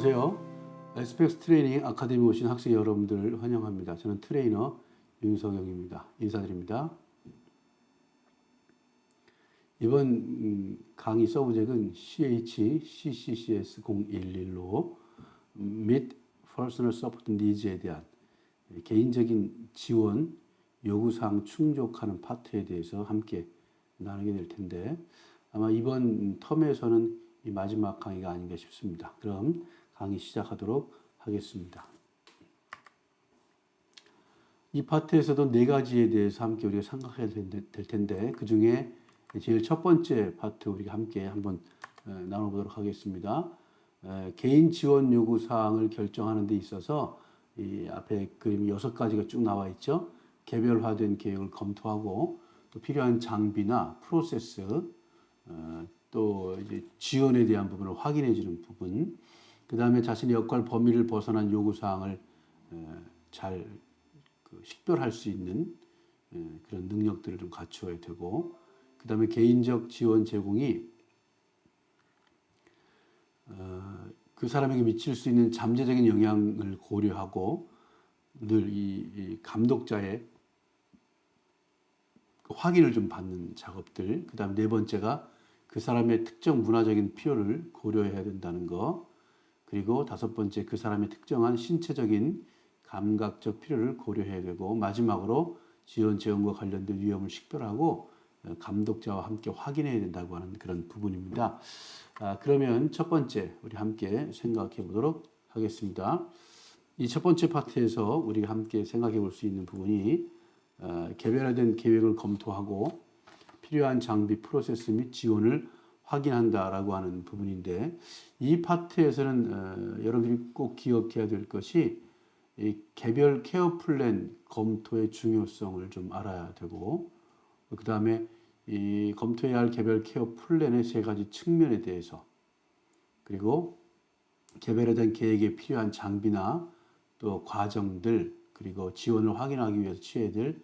안녕하세요. SPX 트레이닝 아카데미 오신 학생 여러분들 환영합니다. 저는 트레이너 윤석영입니다. 인사드립니다. 이번 강의 서브젝은 CHCCCS011로 Meet Personal Support Needs에 대한 개인적인 지원 요구사항 충족하는 파트에 대해서 함께 나누게 될 텐데 아마 이번 텀에서는 이 마지막 강의가 아닌가 싶습니다. 그럼 강의 시작하도록 하겠습니다. 이 파트에서도 네 가지에 대해서 함께 우리가 생각해야 될 텐데 그 중에 제일 첫 번째 파트 우리가 함께 한번 나눠보도록 하겠습니다. 개인 지원 요구 사항을 결정하는 데 있어서 이 앞에 그림 6가지가 쭉 나와 있죠. 개별화된 계획을 검토하고 또 필요한 장비나 프로세스 또 이제 지원에 대한 부분을 확인해 주는 부분, 그 다음에 자신의 역할 범위를 벗어난 요구 사항을 잘 식별할 수 있는 그런 능력들을 좀 갖추어야 되고, 그 다음에 개인적 지원 제공이 그 사람에게 미칠 수 있는 잠재적인 영향을 고려하고 늘 이 감독자의 확인을 좀 받는 작업들, 그 다음에 네 번째가 그 사람의 특정 문화적인 필요를 고려해야 된다는 거, 그리고 다섯 번째 그 사람의 특정한 신체적인 감각적 필요를 고려해야 되고, 마지막으로 지원 제공과 관련된 위험을 식별하고 감독자와 함께 확인해야 된다고 하는 그런 부분입니다. 그러면 첫 번째 우리 함께 생각해 보도록 하겠습니다. 이 첫 번째 파트에서 우리가 함께 생각해 볼 수 있는 부분이 개별화된 계획을 검토하고 필요한 장비, 프로세스 및 지원을 확인한다라고 하는 부분인데, 이 파트에서는 여러분들이 꼭 기억해야 될 것이 이 개별 케어 플랜 검토의 중요성을 좀 알아야 되고, 그 다음에 이 검토해야 할 개별 케어 플랜의 세 가지 측면에 대해서, 그리고 개별화된 계획에 필요한 장비나 또 과정들, 그리고 지원을 확인하기 위해서 취해야 될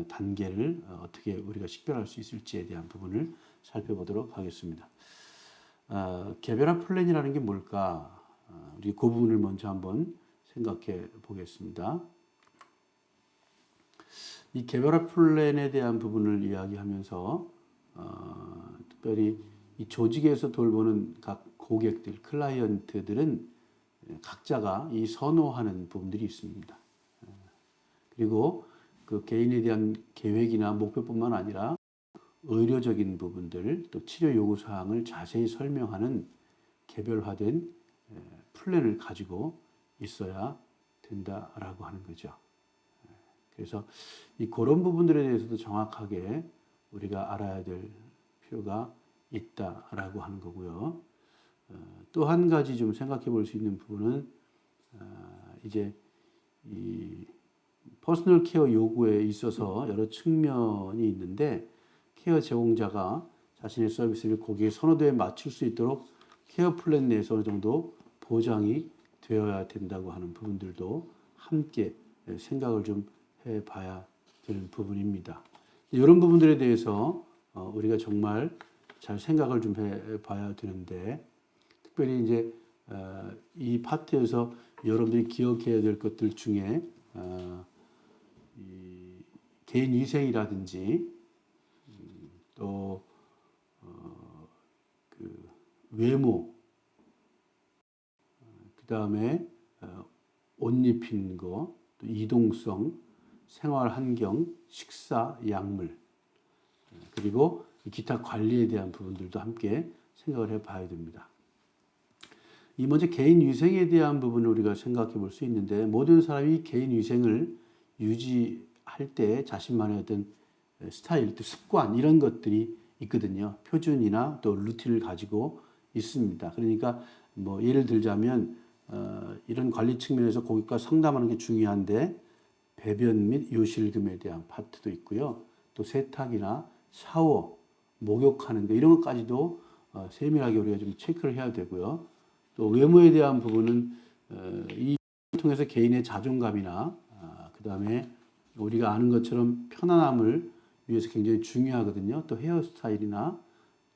단계를 어떻게 우리가 식별할 수 있을지에 대한 부분을 살펴보도록 하겠습니다. 개별화 플랜이라는 게 뭘까? 우리 그 부분을 먼저 한번 생각해 보겠습니다. 이 개별화 플랜에 대한 부분을 이야기하면서 특별히 이 조직에서 돌보는 각 고객들, 클라이언트들은 각자가 이 선호하는 부분들이 있습니다. 그리고 그 개인에 대한 계획이나 목표뿐만 아니라 의료적인 부분들, 또 치료 요구 사항을 자세히 설명하는 개별화된 플랜을 가지고 있어야 된다라고 하는 거죠. 그래서 이 그런 부분들에 대해서도 정확하게 우리가 알아야 될 필요가 있다라고 하는 거고요. 또 한 가지 좀 생각해 볼 수 있는 부분은 이제 이 퍼스널 케어 요구에 있어서 여러 측면이 있는데, 케어 제공자가 자신의 서비스를 고객의 선호도에 맞출 수 있도록 케어 플랜 내에서 어느 정도 보장이 되어야 된다고 하는 부분들도 함께 생각을 좀 해봐야 되는 부분입니다. 이런 부분들에 대해서 우리가 정말 잘 생각을 좀 해봐야 되는데, 특별히 이제 이 파트에서 여러분들이 기억해야 될 것들 중에 이 개인 위생이라든지 또 그 외모, 그 다음에 옷 입히는 거, 또 이동성, 생활 환경, 식사, 약물, 그리고 기타 관리에 대한 부분들도 함께 생각을 해봐야 됩니다. 이 먼저 개인 위생에 대한 부분을 우리가 생각해 볼 수 있는데, 모든 사람이 개인 위생을 유지할 때 자신만의 어떤 스타일, 또 습관 이런 것들이 있거든요. 표준이나 또 루틴을 가지고 있습니다. 그러니까 뭐 예를 들자면 이런 관리 측면에서 고객과 상담하는 게 중요한데, 배변 및 요실금에 대한 파트도 있고요. 또 세탁이나 샤워, 목욕하는 거 이런 것까지도 세밀하게 우리가 좀 체크를 해야 되고요. 또 외모에 대한 부분은 이 통해서 개인의 자존감이나 그 다음에 우리가 아는 것처럼 편안함을 위해서 굉장히 중요하거든요. 또 헤어스타일이나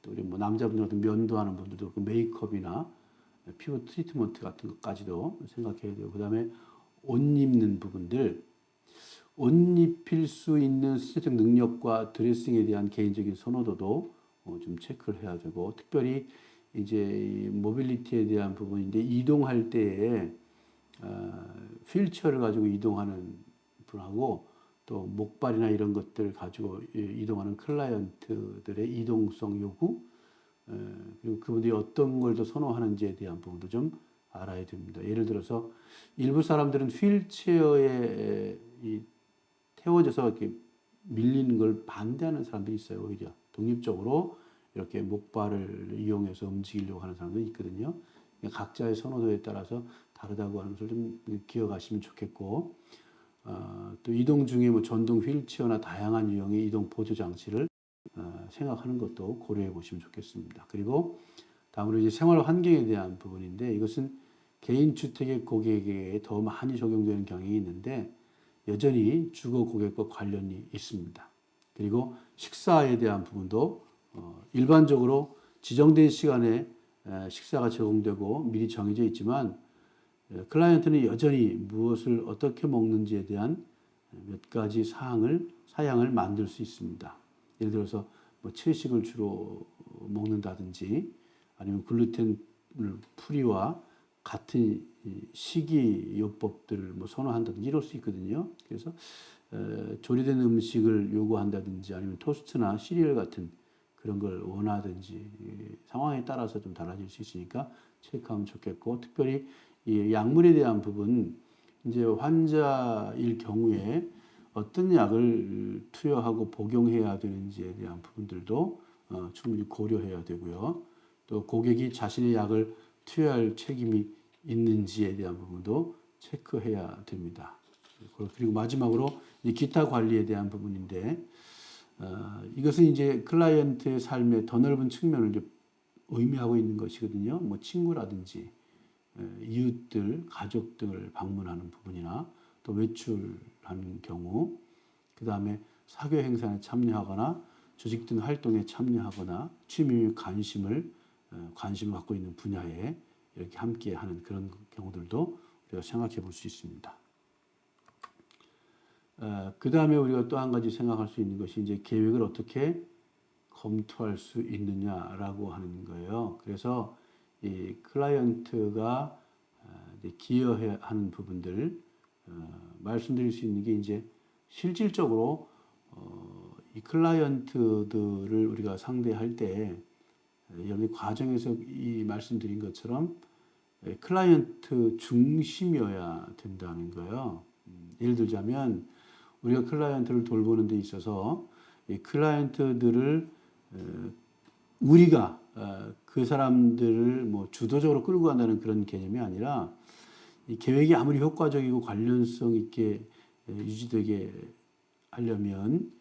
또 우리 뭐 남자분들 같은 면도하는 분들도 그 메이크업이나 피부 트리트먼트 같은 것까지도 생각해야 되고, 그 다음에 옷 입는 부분들, 옷 입힐 수 있는 신체적 능력과 드레싱에 대한 개인적인 선호도도 좀 체크를 해야 되고, 특별히 이제 모빌리티에 대한 부분인데, 이동할 때에 휠체어를 가지고 이동하는 분하고 또 목발이나 이런 것들 가지고 이동하는 클라이언트들의 이동성 요구, 그리고 그분들이 어떤 걸 더 선호하는지에 대한 부분도 좀 알아야 됩니다. 예를 들어서 일부 사람들은 휠체어에 태워져서 이렇게 밀리는 걸 반대하는 사람들이 있어요. 오히려 독립적으로 이렇게 목발을 이용해서 움직이려고 하는 사람들이 있거든요. 각자의 선호도에 따라서 다르다고 하는 것을 좀 기억하시면 좋겠고, 또 이동 중에 뭐 전동 휠체어나 다양한 유형의 이동 보조 장치를 생각하는 것도 고려해 보시면 좋겠습니다. 그리고 다음으로 이제 생활 환경에 대한 부분인데, 이것은 개인 주택의 고객에게 더 많이 적용되는 경향이 있는데 여전히 주거 고객과 관련이 있습니다. 그리고 식사에 대한 부분도 일반적으로 지정된 시간에 식사가 제공되고 미리 정해져 있지만, 클라이언트는 여전히 무엇을 어떻게 먹는지에 대한 몇 가지 사양을 만들 수 있습니다. 예를 들어서 뭐 채식을 주로 먹는다든지, 아니면 글루텐 프리와 같은 식이요법들을 뭐 선호한다든지 이럴 수 있거든요. 그래서 조리된 음식을 요구한다든지, 아니면 토스트나 시리얼 같은 그런 걸 원하든지 상황에 따라서 좀 달라질 수 있으니까 체크하면 좋겠고, 특별히 이 약물에 대한 부분, 이제 환자일 경우에 어떤 약을 투여하고 복용해야 되는지에 대한 부분들도 충분히 고려해야 되고요. 또 고객이 자신의 약을 투여할 책임이 있는지에 대한 부분도 체크해야 됩니다. 그리고 마지막으로 이 기타 관리에 대한 부분인데, 이것은 이제 클라이언트의 삶의 더 넓은 측면을 이제 의미하고 있는 것이거든요. 뭐 친구라든지 이웃들, 가족들 방문하는 부분이나 또 외출하는 경우, 그 다음에 사교 행사에 참여하거나 조직된 활동에 참여하거나 취미 관심을 갖고 있는 분야에 이렇게 함께 하는 그런 경우들도 우리가 생각해 볼 수 있습니다. 그 다음에 우리가 또 한 가지 생각할 수 있는 것이 이제 계획을 어떻게 검토할 수 있느냐라고 하는 거예요. 그래서 이 클라이언트가 기여해야 하는 부분들, 말씀드릴 수 있는 게 이제 실질적으로 이 클라이언트들을 우리가 상대할 때 여러분이 과정에서 이 말씀드린 것처럼 클라이언트 중심이어야 된다는 거예요. 예를 들자면 우리가 클라이언트를 돌보는 데 있어서 이 클라이언트들을 우리가 그 사람들을 뭐 주도적으로 끌고 간다는 그런 개념이 아니라, 이 계획이 아무리 효과적이고 관련성 있게 유지되게 하려면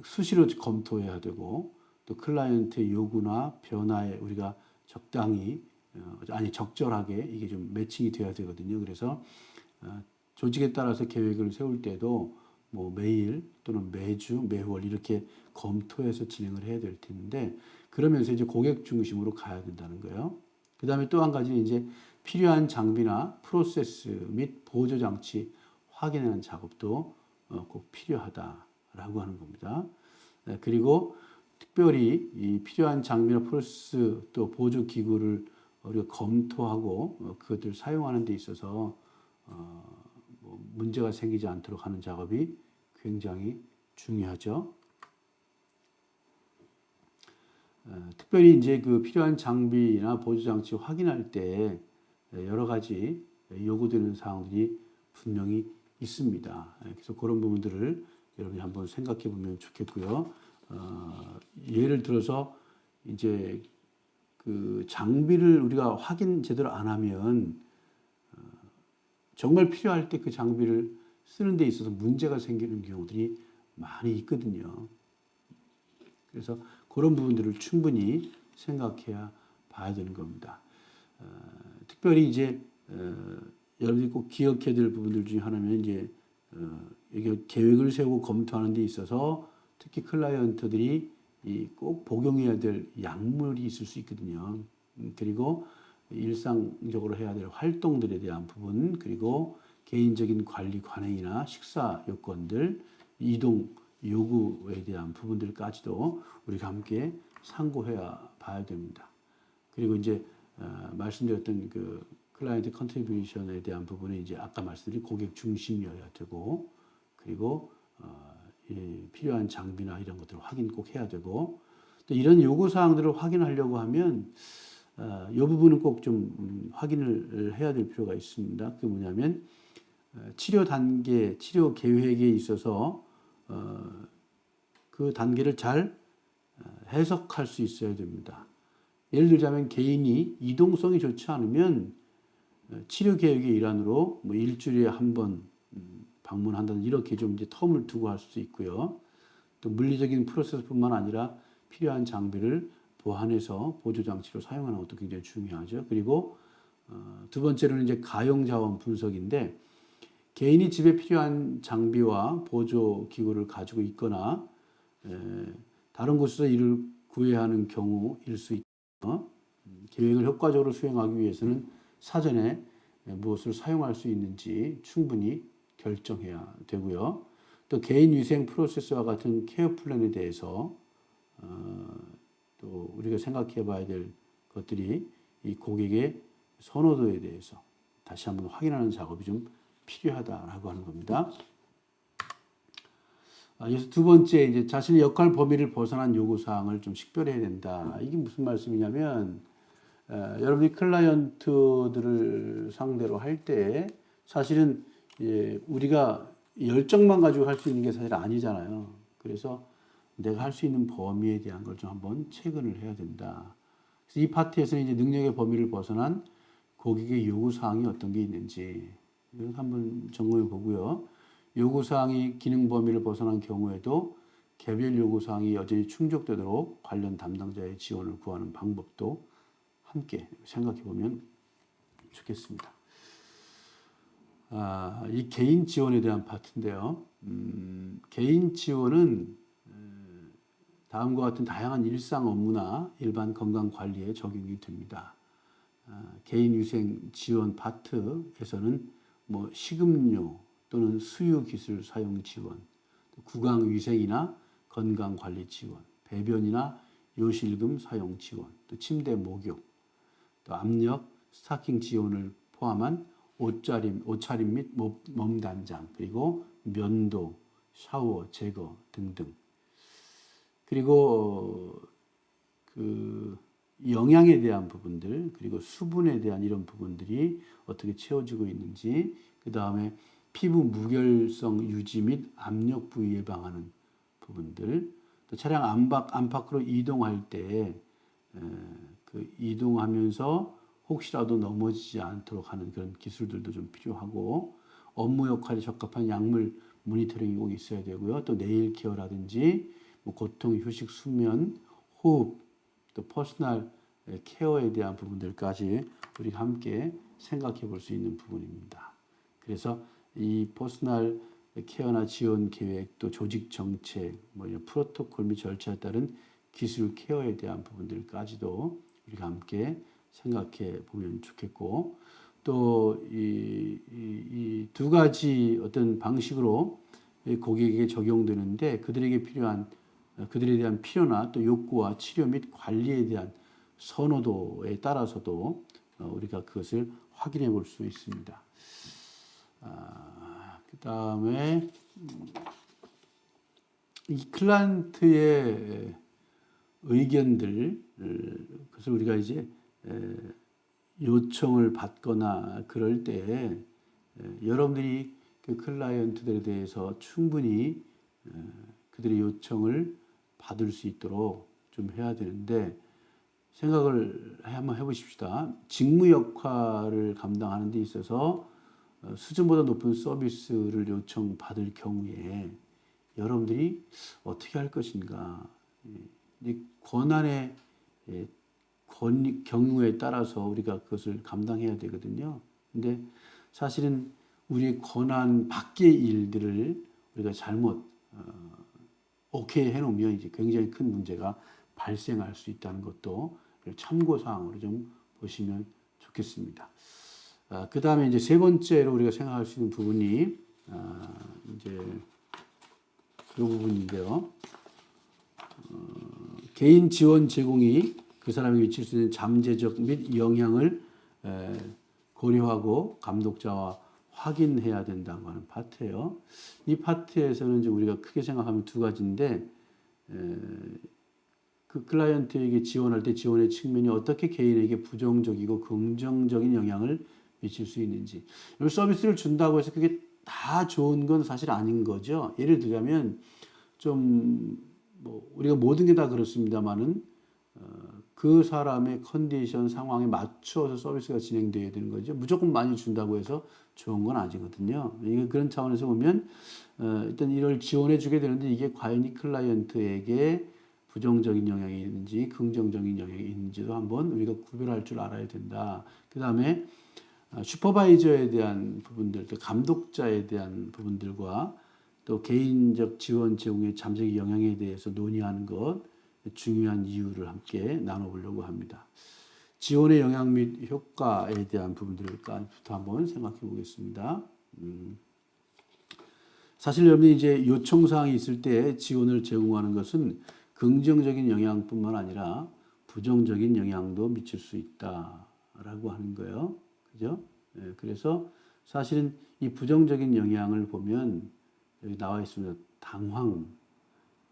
수시로 검토해야 되고, 또 클라이언트의 요구나 변화에 우리가 적절하게 이게 좀 매칭이 돼야 되거든요. 그래서 조직에 따라서 계획을 세울 때도 뭐 매일 또는 매주, 매월 이렇게 검토해서 진행을 해야 될 텐데, 그러면서 이제 고객 중심으로 가야 된다는 거예요. 그 다음에 또 한 가지는 이제 필요한 장비나 프로세스 및 보조 장치 확인하는 작업도 꼭 필요하다라고 하는 겁니다. 그리고 특별히 이 필요한 장비나 프로세스 또 보조 기구를 우리가 검토하고 그것들을 사용하는 데 있어서 뭐 문제가 생기지 않도록 하는 작업이 굉장히 중요하죠. 특별히 이제 그 필요한 장비나 보조 장치 확인할 때 여러 가지 요구되는 사항들이 분명히 있습니다. 그래서 그런 부분들을 여러분이 한번 생각해 보면 좋겠고요. 예를 들어서 이제 그 장비를 우리가 확인 제대로 안 하면 정말 필요할 때 그 장비를 쓰는 데 있어서 문제가 생기는 경우들이 많이 있거든요. 그래서 그런 부분들을 충분히 생각해야 봐야 되는 겁니다. 특별히 이제 여러분이 꼭 기억해야 될 부분들 중에 하나는 이제 이게 계획을 세우고 검토하는 데 있어서 특히 클라이언트들이 꼭 복용해야 될 약물이 있을 수 있거든요. 그리고 일상적으로 해야 될 활동들에 대한 부분, 그리고 개인적인 관리 관행이나 식사 요건들, 이동 요구에 대한 부분들까지도 우리가 함께 상고해야 봐야 됩니다. 그리고 이제 말씀드렸던 그 클라이언트 컨트리뷰션에 대한 부분은 이제 아까 말씀드린 고객 중심이어야 되고, 그리고 필요한 장비나 이런 것들을 확인 꼭 해야 되고, 또 이런 요구 사항들을 확인하려고 하면 이 부분은 꼭 좀 확인을 해야 될 필요가 있습니다. 그게 뭐냐면 치료 단계, 치료 계획에 있어서 그 단계를 잘 해석할 수 있어야 됩니다. 예를 들자면 개인이 이동성이 좋지 않으면 치료 계획의 일환으로 뭐 일주일에 한 번 방문한다는 이렇게 좀 이제 텀을 두고 할 수도 있고요. 또 물리적인 프로세스뿐만 아니라 필요한 장비를 보완해서 보조 장치로 사용하는 것도 굉장히 중요하죠. 그리고 두 번째로는 이제 가용 자원 분석인데, 개인이 집에 필요한 장비와 보조 기구를 가지고 있거나 다른 곳에서 이를 구해야 하는 경우일 수 있고, 계획을 효과적으로 수행하기 위해서는 사전에 무엇을 사용할 수 있는지 충분히 결정해야 되고요. 또 개인 위생 프로세스와 같은 케어 플랜에 대해서 또 우리가 생각해 봐야 될 것들이 이 고객의 선호도에 대해서 다시 한번 확인하는 작업이 좀 필요하다라고 하는 겁니다. 그래서 두 번째, 이제 자신의 역할 범위를 벗어난 요구 사항을 좀 식별해야 된다. 이게 무슨 말씀이냐면, 여러분이 클라이언트들을 상대로 할 때 사실은 우리가 열정만 가지고 할 수 있는 게 사실 아니잖아요. 그래서 내가 할 수 있는 범위에 대한 걸 좀 한번 체크를 해야 된다. 그래서 이 파트에서는 이제 능력의 범위를 벗어난 고객의 요구 사항이 어떤 게 있는지 이걸 한번 점검해 보고요. 요구 사항이 기능 범위를 벗어난 경우에도 개별 요구 사항이 여전히 충족되도록 관련 담당자의 지원을 구하는 방법도 함께 생각해 보면 좋겠습니다. 이 개인 지원에 대한 파트인데요. 개인 지원은 다음과 같은 다양한 일상 업무나 일반 건강 관리에 적용이 됩니다. 개인 위생 지원 파트에서는 뭐 식음료 또는 수유 기술 사용 지원, 구강 위생이나 건강 관리 지원, 배변이나 요실금 사용 지원, 또 침대 목욕, 또 압력, 스타킹 지원을 포함한 옷차림 및 몸단장, 그리고 면도, 샤워, 제거 등등. 그리고 그 영양에 대한 부분들, 그리고 수분에 대한 이런 부분들이 어떻게 채워지고 있는지, 그 다음에 피부 무결성 유지 및 압력 부위 예방하는 부분들, 또 차량 안팎으로 이동할 때 그 이동하면서 혹시라도 넘어지지 않도록 하는 그런 기술들도 좀 필요하고, 업무 역할에 적합한 약물 모니터링이 꼭 있어야 되고요. 또 네일 케어라든지 뭐 고통, 휴식, 수면, 호흡, 또 퍼스널 케어에 대한 부분들까지 우리가 함께 생각해 볼 수 있는 부분입니다. 그래서 이 퍼스널 케어나 지원 계획, 또 조직 정책, 뭐 이런 프로토콜 및 절차에 따른 기술 케어에 대한 부분들까지도 우리가 함께 생각해 보면 좋겠고, 또 이 두 가지 어떤 방식으로 고객에게 적용되는데, 그들에 대한 필요나 또 욕구와 치료 및 관리에 대한 선호도에 따라서도 우리가 그것을 확인해 볼 수 있습니다. 그 다음에 이 클라이언트의 의견들, 그것을 우리가 이제 요청을 받거나 그럴 때 여러분들이 그 클라이언트들에 대해서 충분히 그들의 요청을 받을 수 있도록 좀 해야 되는데, 생각을 한번 해보십시다. 직무 역할을 감당하는 데 있어서 수준보다 높은 서비스를 요청받을 경우에 여러분들이 어떻게 할 것인가. 이 권한의 경우에 따라서 우리가 그것을 감당해야 되거든요. 근데 사실은 우리의 권한 밖의 일들을 우리가 잘못 오케이 해놓으면 이제 굉장히 큰 문제가 발생할 수 있다는 것도 참고사항으로 좀 보시면 좋겠습니다. 그 다음에 이제 세 번째로 우리가 생각할 수 있는 부분이 이제 이 부분인데요. 개인 지원 제공이 그 사람에게 미칠 수 있는 잠재적 및 영향을 고려하고 감독자와 확인해야 된다고 하는 파트예요. 이 파트에서는 이제 우리가 크게 생각하면 두 가지인데, 그 클라이언트에게 지원할 때 지원의 측면이 어떻게 개인에게 부정적이고 긍정적인 영향을 미칠 수 있는지. 이 서비스를 준다고 해서 그게 다 좋은 건 사실 아닌 거죠. 예를 들자면 좀 뭐 우리가 모든 게 다 그렇습니다만은 그 사람의 컨디션 상황에 맞춰서 서비스가 진행돼야 되는 거죠. 무조건 많이 준다고 해서 좋은 건 아니거든요. 이게 그런 차원에서 보면 일단 이걸 지원해 주게 되는데 이게 과연 이 클라이언트에게 부정적인 영향이 있는지 긍정적인 영향이 있는지도 한번 우리가 구별할 줄 알아야 된다. 그 다음에 슈퍼바이저에 대한 부분들, 또 감독자에 대한 부분들과 또 개인적 지원 제공의 잠재적 영향에 대해서 논의하는 것, 중요한 이유를 함께 나눠보려고 합니다. 지원의 영향 및 효과에 대한 부분들까지부터 한번 생각해 보겠습니다. 사실 여러분이 이제 요청사항이 있을 때 지원을 제공하는 것은 긍정적인 영향뿐만 아니라 부정적인 영향도 미칠 수 있다라고 하는 거예요. 그죠? 그래서 사실은 이 부정적인 영향을 보면 여기 나와 있습니다. 당황,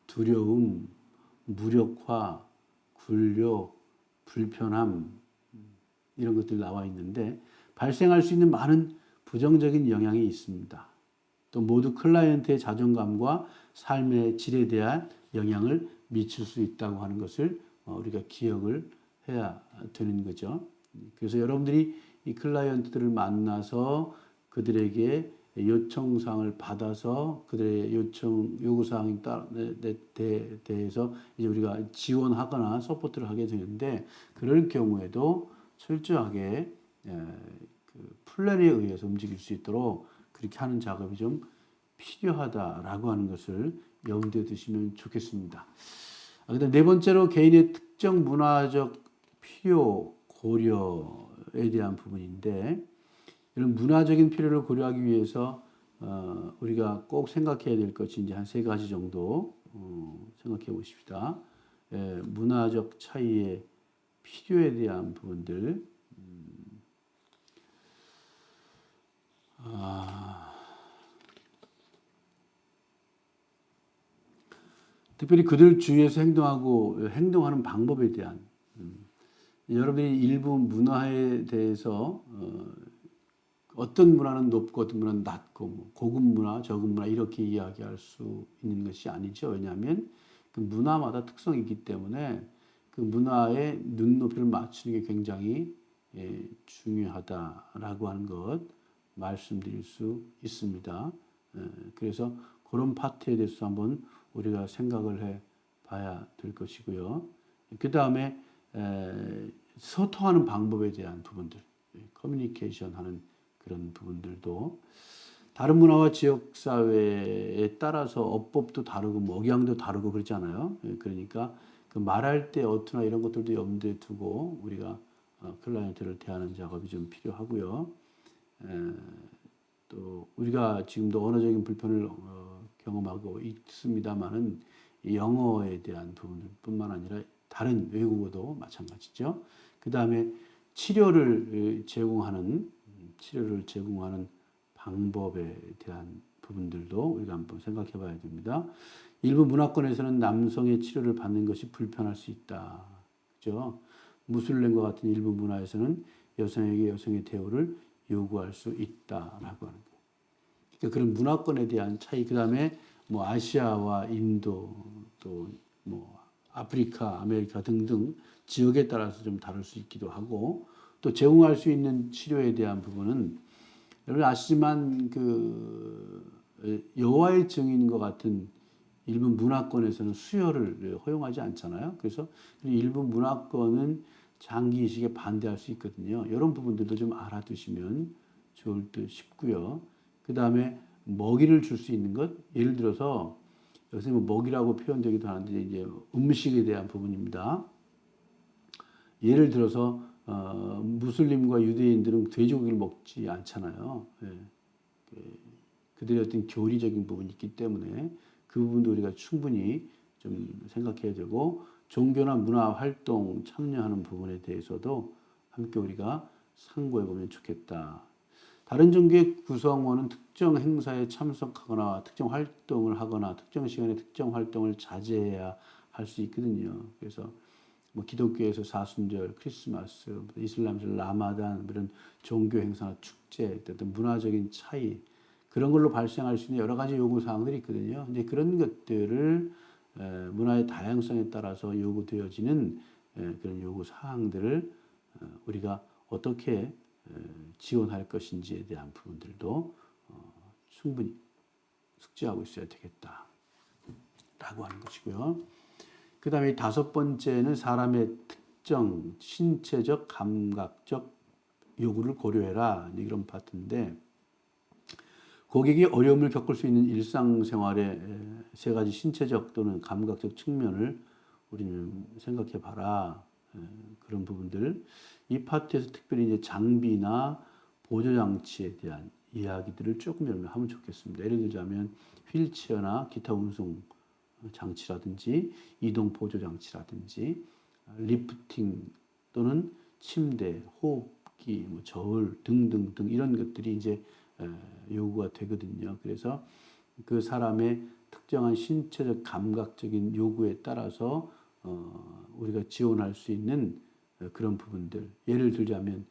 두려움, 무력화, 굴욕, 불편함 이런 것들이 나와 있는데 발생할 수 있는 많은 부정적인 영향이 있습니다. 또 모두 클라이언트의 자존감과 삶의 질에 대한 영향을 미칠 수 있다고 하는 것을 우리가 기억을 해야 되는 거죠. 그래서 여러분들이 이 클라이언트들을 만나서 그들에게 요청사항을 받아서 그들의 요구사항에 대해서 이제 우리가 지원하거나 서포트를 하게 되는데 그럴 경우에도 철저하게 그 플랜에 의해서 움직일 수 있도록 그렇게 하는 작업이 좀 필요하다라고 하는 것을 염두에 두시면 좋겠습니다. 그다음 네 번째로 개인의 특정 문화적 필요 고려에 대한 부분인데 이런 문화적인 필요를 고려하기 위해서 우리가 꼭 생각해야 될 것이 이제 한 세 가지 정도 생각해 보십시다. 문화적 차이의 필요에 대한 부분들. 특별히 그들 주위에서 행동하는 방법에 대한 여러분이 일부 문화에 대해서 어떤 문화는 높고 어떤 문화는 낮고 뭐 고급 문화, 저급 문화 이렇게 이야기할 수 있는 것이 아니죠. 왜냐하면 그 문화마다 특성이 있기 때문에 그 문화에 눈높이를 맞추는 게 굉장히 중요하다라고 하는 것 말씀드릴 수 있습니다. 그래서 그런 파트에 대해서 한번 우리가 생각을 해 봐야 될 것이고요. 그 다음에 소통하는 방법에 대한 부분들, 커뮤니케이션 하는 그런 부분들도 다른 문화와 지역 사회에 따라서 어법도 다르고 억양도 다르고 그렇잖아요. 그러니까 그 말할 때 어투나 이런 것들도 염두에 두고 우리가 클라이언트를 대하는 작업이 좀 필요하고요. 또 우리가 지금도 언어적인 불편을 경험하고 있습니다만은 영어에 대한 부분뿐만 아니라 다른 외국어도 마찬가지죠. 그 다음에 치료를 제공하는 방법에 대한 부분들도 우리가 한번 생각해 봐야 됩니다. 일부 문화권에서는 남성의 치료를 받는 것이 불편할 수 있다. 그죠? 무슬림과 같은 일부 문화에서는 여성에게 여성의 대우를 요구할 수 있다라고 하는 거예요. 그러니까 그런 문화권에 대한 차이, 그 다음에 뭐 아시아와 인도, 또 뭐 아프리카, 아메리카 등등 지역에 따라서 좀 다를 수 있기도 하고, 또 제공할 수 있는 치료에 대한 부분은 여러분 아시지만 그 여호와의 증인과 같은 일부 문화권에서는 수혈을 허용하지 않잖아요. 그래서 일부 문화권은 장기 이식에 반대할 수 있거든요. 이런 부분들도 좀 알아두시면 좋을 듯 싶고요. 그 다음에 먹이를 줄 수 있는 것, 예를 들어서 여기서 뭐 먹이라고 표현되기도 하는데 이제 음식에 대한 부분입니다. 예를 들어서 무슬림과 유대인들은 돼지고기를 먹지 않잖아요. 예. 그들의 어떤 교리적인 부분이 있기 때문에 그 부분도 우리가 충분히 좀 생각해야 되고 종교나 문화 활동 참여하는 부분에 대해서도 함께 우리가 상고해 보면 좋겠다. 다른 종교의 구성원은 특정 행사에 참석하거나 특정 활동을 하거나 특정 시간에 특정 활동을 자제해야 할 수 있거든요. 그래서 뭐 기독교에서 사순절, 크리스마스, 이슬람에서 라마단 이런 종교 행사나 축제, 어떤 문화적인 차이 그런 걸로 발생할 수 있는 여러 가지 요구 사항들이 있거든요. 근데 그런 것들을 문화의 다양성에 따라서 요구되어지는 그런 요구 사항들을 우리가 어떻게 지원할 것인지에 대한 부분들도 충분히 숙지하고 있어야 되겠다라고 하는 것이고요. 그 다음에 다섯 번째는 사람의 특정 신체적, 감각적 요구를 고려해라 이런 파트인데 고객이 어려움을 겪을 수 있는 일상생활의 세 가지 신체적 또는 감각적 측면을 우리는 생각해 봐라. 그런 부분들. 이 파트에서 특별히 이제 장비나 보조장치에 대한 이야기들을 조금 하면 좋겠습니다. 예를 들자면 휠체어나 기타 운송 장치라든지 이동 보조장치라든지 리프팅 또는 침대, 호흡기, 뭐 저울 등등등 이런 것들이 이제 요구가 되거든요. 그래서 그 사람의 특정한 신체적 감각적인 요구에 따라서 우리가 지원할 수 있는 그런 부분들. 예를 들자면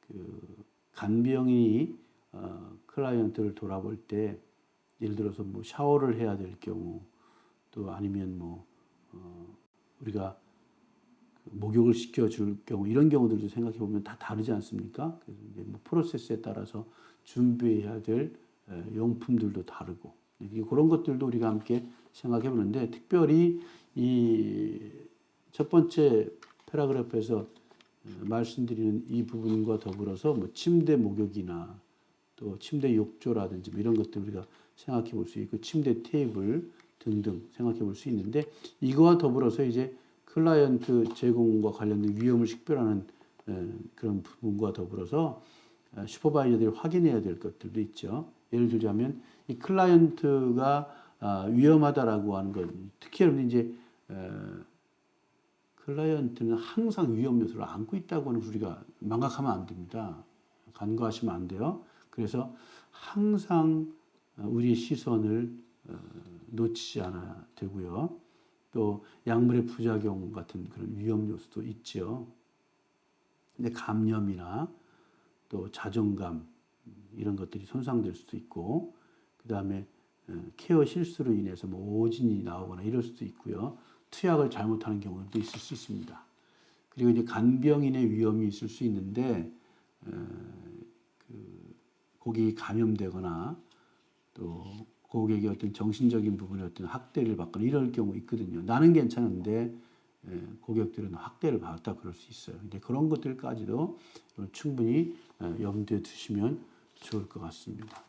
그 간병인이 클라이언트를 돌아볼 때 예를 들어서 뭐 샤워를 해야 될 경우 또 아니면 뭐 우리가 목욕을 시켜줄 경우 이런 경우들도 생각해 보면 다 다르지 않습니까? 그래서 이제 뭐 프로세스에 따라서 준비해야 될 용품들도 다르고 그런 것들도 우리가 함께 생각해 보는데 특별히 이 첫 번째 패러그래프에서 말씀드리는 이 부분과 더불어서 뭐 침대 목욕이나 또 침대 욕조라든지 뭐 이런 것들 우리가 생각해 볼 수 있고 침대 테이블 등등 생각해 볼 수 있는데 이거와 더불어서 이제 클라이언트 제공과 관련된 위험을 식별하는 그런 부분과 더불어서 슈퍼바이저들이 확인해야 될 것들도 있죠. 예를 들자면 이 클라이언트가 위험하다라고 하는 건 특히 여러분 이제 클라이언트는 항상 위험 요소를 안고 있다고 하는 우리가 망각하면 안 됩니다. 간과하시면 안 돼요. 그래서 항상 우리의 시선을 놓치지 않아야 되고요. 또 약물의 부작용 같은 그런 위험 요소도 있죠. 근데 감염이나 또 자존감 이런 것들이 손상될 수도 있고 그 다음에 케어 실수로 인해서 뭐 오진이 나오거나 이럴 수도 있고요. 투약을 잘못하는 경우도 있을 수 있습니다. 그리고 이제 간병인의 위험이 있을 수 있는데 고객이 감염되거나 또 고객이 어떤 정신적인 부분에 어떤 학대를 받거나 이럴 경우 있거든요. 나는 괜찮은데 고객들은 학대를 받았다 그럴 수 있어요. 근데 그런 것들까지도 충분히 염두에 두시면 좋을 것 같습니다.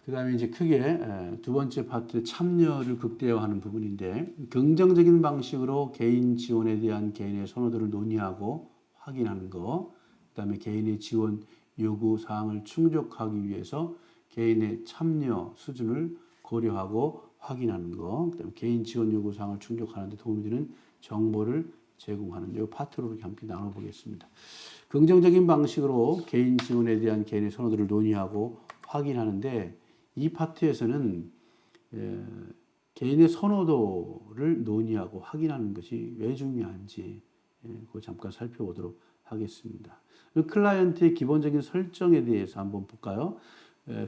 그 다음에 이제 크게 두 번째 파트 참여를 극대화하는 부분인데 긍정적인 방식으로 개인 지원에 대한 개인의 선호도를 논의하고 확인하는 거, 그 다음에 개인의 지원 요구 사항을 충족하기 위해서 개인의 참여 수준을 고려하고 확인하는 거, 그 다음에 개인 지원 요구 사항을 충족하는 데 도움이 되는 정보를 제공하는 이 파트로 이렇게 함께 나눠보겠습니다. 긍정적인 방식으로 개인 지원에 대한 개인의 선호도를 논의하고 확인하는데 이 파트에서는 개인의 선호도를 논의하고 확인하는 것이 왜 중요한지 그거 잠깐 살펴보도록 하겠습니다. 클라이언트의 기본적인 설정에 대해서 한번 볼까요?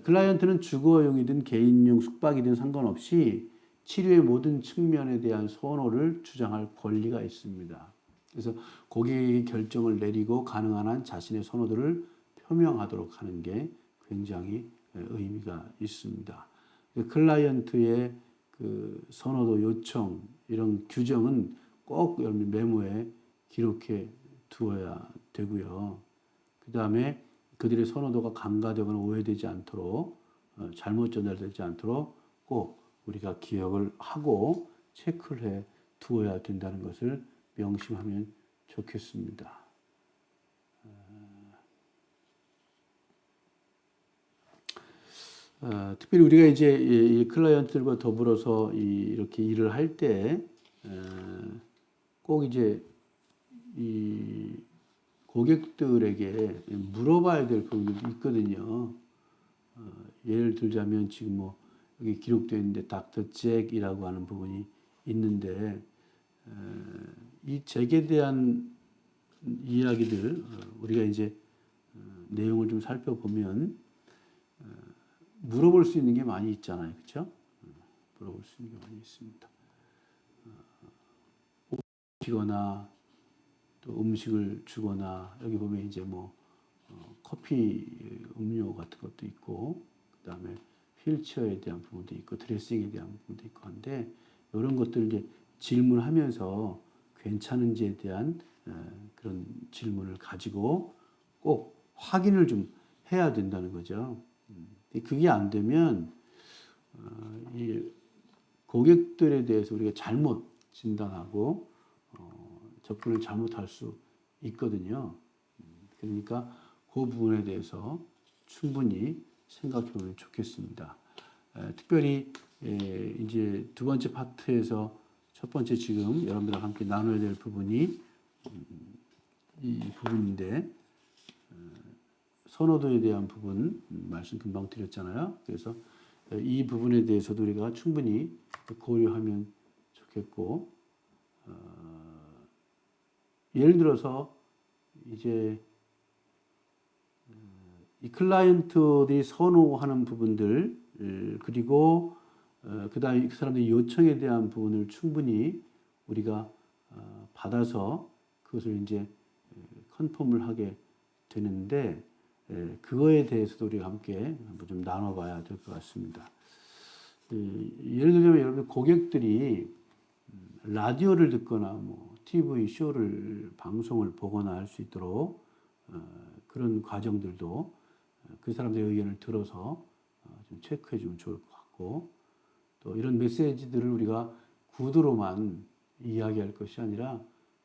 클라이언트는 주거용이든 개인용 숙박이든 상관없이 치료의 모든 측면에 대한 선호를 주장할 권리가 있습니다. 그래서 고객이 결정을 내리고 가능한 한 자신의 선호도를 표명하도록 하는 게 굉장히 의미가 있습니다. 클라이언트의 그 선호도 요청 이런 규정은 꼭 메모에 기록해 두어야 되고요. 그 다음에 그들의 선호도가 간과되거나 오해되지 않도록 잘못 전달되지 않도록 꼭 우리가 기억을 하고 체크를 해 두어야 된다는 것을 명심하면 좋겠습니다. 특별히 우리가 이제 이 클라이언트들과 더불어서 이렇게 일을 할 때 꼭 이제 이 고객들에게 물어봐야 될 부분이 있거든요. 예를 들자면 지금 뭐 여기 기록되어 있는데 닥터 잭이라고 하는 부분이 있는데 이 잭에 대한 이야기들 우리가 이제 내용을 좀 살펴보면 물어볼 수 있는 게 많이 있잖아요, 그렇죠? 물어볼 수 있는 게 많이 있습니다. 시거나 또 음식을 주거나 여기 보면 이제 뭐 커피 음료 같은 것도 있고 그다음에 휠체어에 대한 부분도 있고 드레싱에 대한 부분도 있고 한데 이런 것들을 이제 질문하면서 괜찮은지에 대한 그런 질문을 가지고 꼭 확인을 좀 해야 된다는 거죠. 그게 안 되면 이 고객들에 대해서 우리가 잘못 진단하고 접근을 잘못할 수 있거든요. 그러니까 그 부분에 대해서 충분히 생각해 보면 좋겠습니다. 특별히 이제 두 번째 파트에서 첫 번째 지금 여러분들과 함께 나눠야 될 부분이 이 부분인데 선호도에 대한 부분 말씀 금방 드렸잖아요. 그래서 이 부분에 대해서도 우리가 충분히 고려하면 좋겠고 예를 들어서 이제 이 클라이언트들이 선호하는 부분들 그리고 그다음에 그 사람들의 요청에 대한 부분을 충분히 우리가 받아서 그것을 이제 컨펌을 하게 되는데 그거에 대해서도 우리가 함께 한번 좀 나눠봐야 될 것 같습니다. 예를 들자면 여러분 고객들이 라디오를 듣거나 뭐 TV 쇼를 방송을 보거나 할 수 있도록 그런 과정들도 그 사람들의 의견을 들어서 좀 체크해 주면 좋을 것 같고 또 이런 메시지들을 우리가 구두로만 이야기할 것이 아니라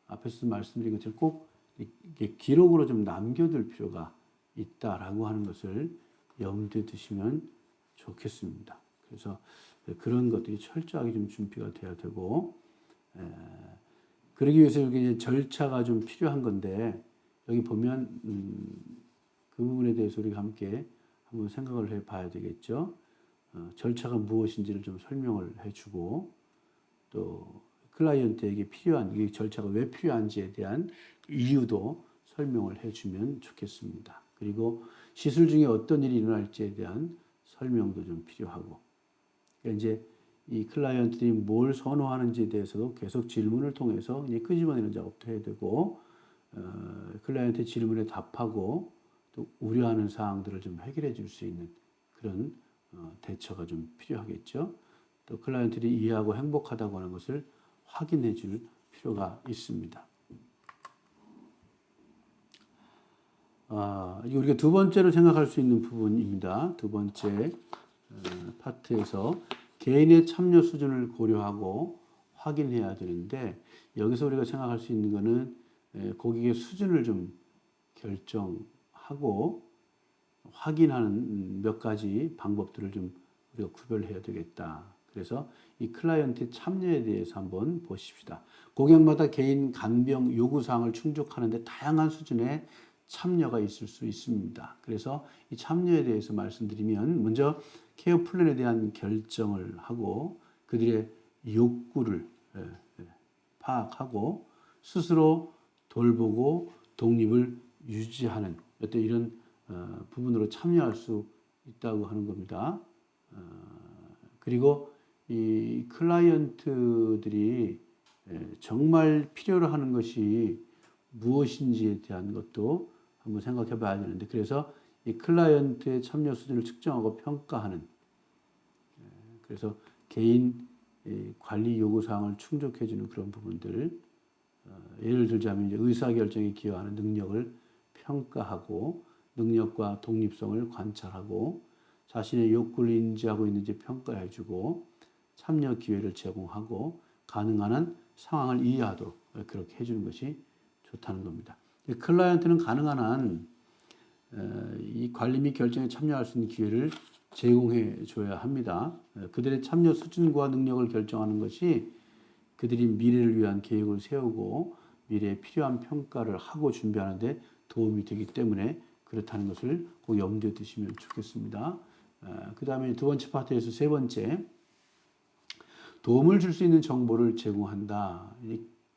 앞에서 말씀드린 것처럼 꼭 이렇게 기록으로 좀 남겨둘 필요가 있다라고 하는 것을 염두에 두시면 좋겠습니다. 그래서 그런 것들이 철저하게 좀 준비가 돼야 되고 그러기 위해서 여기 절차가 좀 필요한 건데 여기 보면 그 부분에 대해서 우리가 함께 한번 생각을 해봐야 되겠죠. 절차가 무엇인지를 좀 설명을 해주고 또 클라이언트에게 필요한 이 절차가 왜 필요한지에 대한 이유도 설명을 해주면 좋겠습니다. 그리고 시술 중에 어떤 일이 일어날지에 대한 설명도 좀 필요하고 그러니까 이제 이 클라이언트들이 뭘 선호하는지에 대해서도 계속 질문을 통해서 이제 끄집어내는 작업도 해야 되고 클라이언트 질문에 답하고 또 우려하는 사항들을 좀 해결해 줄 수 있는 그런 대처가 좀 필요하겠죠. 또 클라이언트들이 이해하고 행복하다고 하는 것을 확인해 줄 필요가 있습니다. 우리가 두 번째로 생각할 수 있는 부분입니다. 두 번째 파트에서 개인의 참여 수준을 고려하고 확인해야 되는데 여기서 우리가 생각할 수 있는 것은 고객의 수준을 좀 결정하고 확인하는 몇 가지 방법들을 좀 우리가 구별해야 되겠다. 그래서 이 클라이언트의 참여에 대해서 한번 보십시다. 고객마다 개인 간병 요구사항을 충족하는데 다양한 수준의 참여가 있을 수 있습니다. 그래서 이 참여에 대해서 말씀드리면 먼저 케어 플랜에 대한 결정을 하고 그들의 욕구를 파악하고 스스로 돌보고 독립을 유지하는 어떤 이런 부분으로 참여할 수 있다고 하는 겁니다. 그리고 이 클라이언트들이 정말 필요로 하는 것이 무엇인지에 대한 것도 한번 생각해 봐야 되는데 그래서 이 클라이언트의 참여 수준을 측정하고 평가하는 그래서 개인 관리 요구사항을 충족해 주는 그런 부분들 예를 들자면 이제 의사결정에 기여하는 능력을 평가하고 능력과 독립성을 관찰하고 자신의 욕구를 인지하고 있는지 평가해 주고 참여 기회를 제공하고 가능한 한 상황을 이해하도록 그렇게 해주는 것이 좋다는 겁니다. 클라이언트는 가능한 한 이 관리 및 결정에 참여할 수 있는 기회를 제공해 줘야 합니다. 그들의 참여 수준과 능력을 결정하는 것이 그들이 미래를 위한 계획을 세우고 미래에 필요한 평가를 하고 준비하는 데 도움이 되기 때문에 그렇다는 것을 꼭 염두에 두시면 좋겠습니다. 그 다음에 두 번째 파트에서 세 번째, 도움을 줄 수 있는 정보를 제공한다.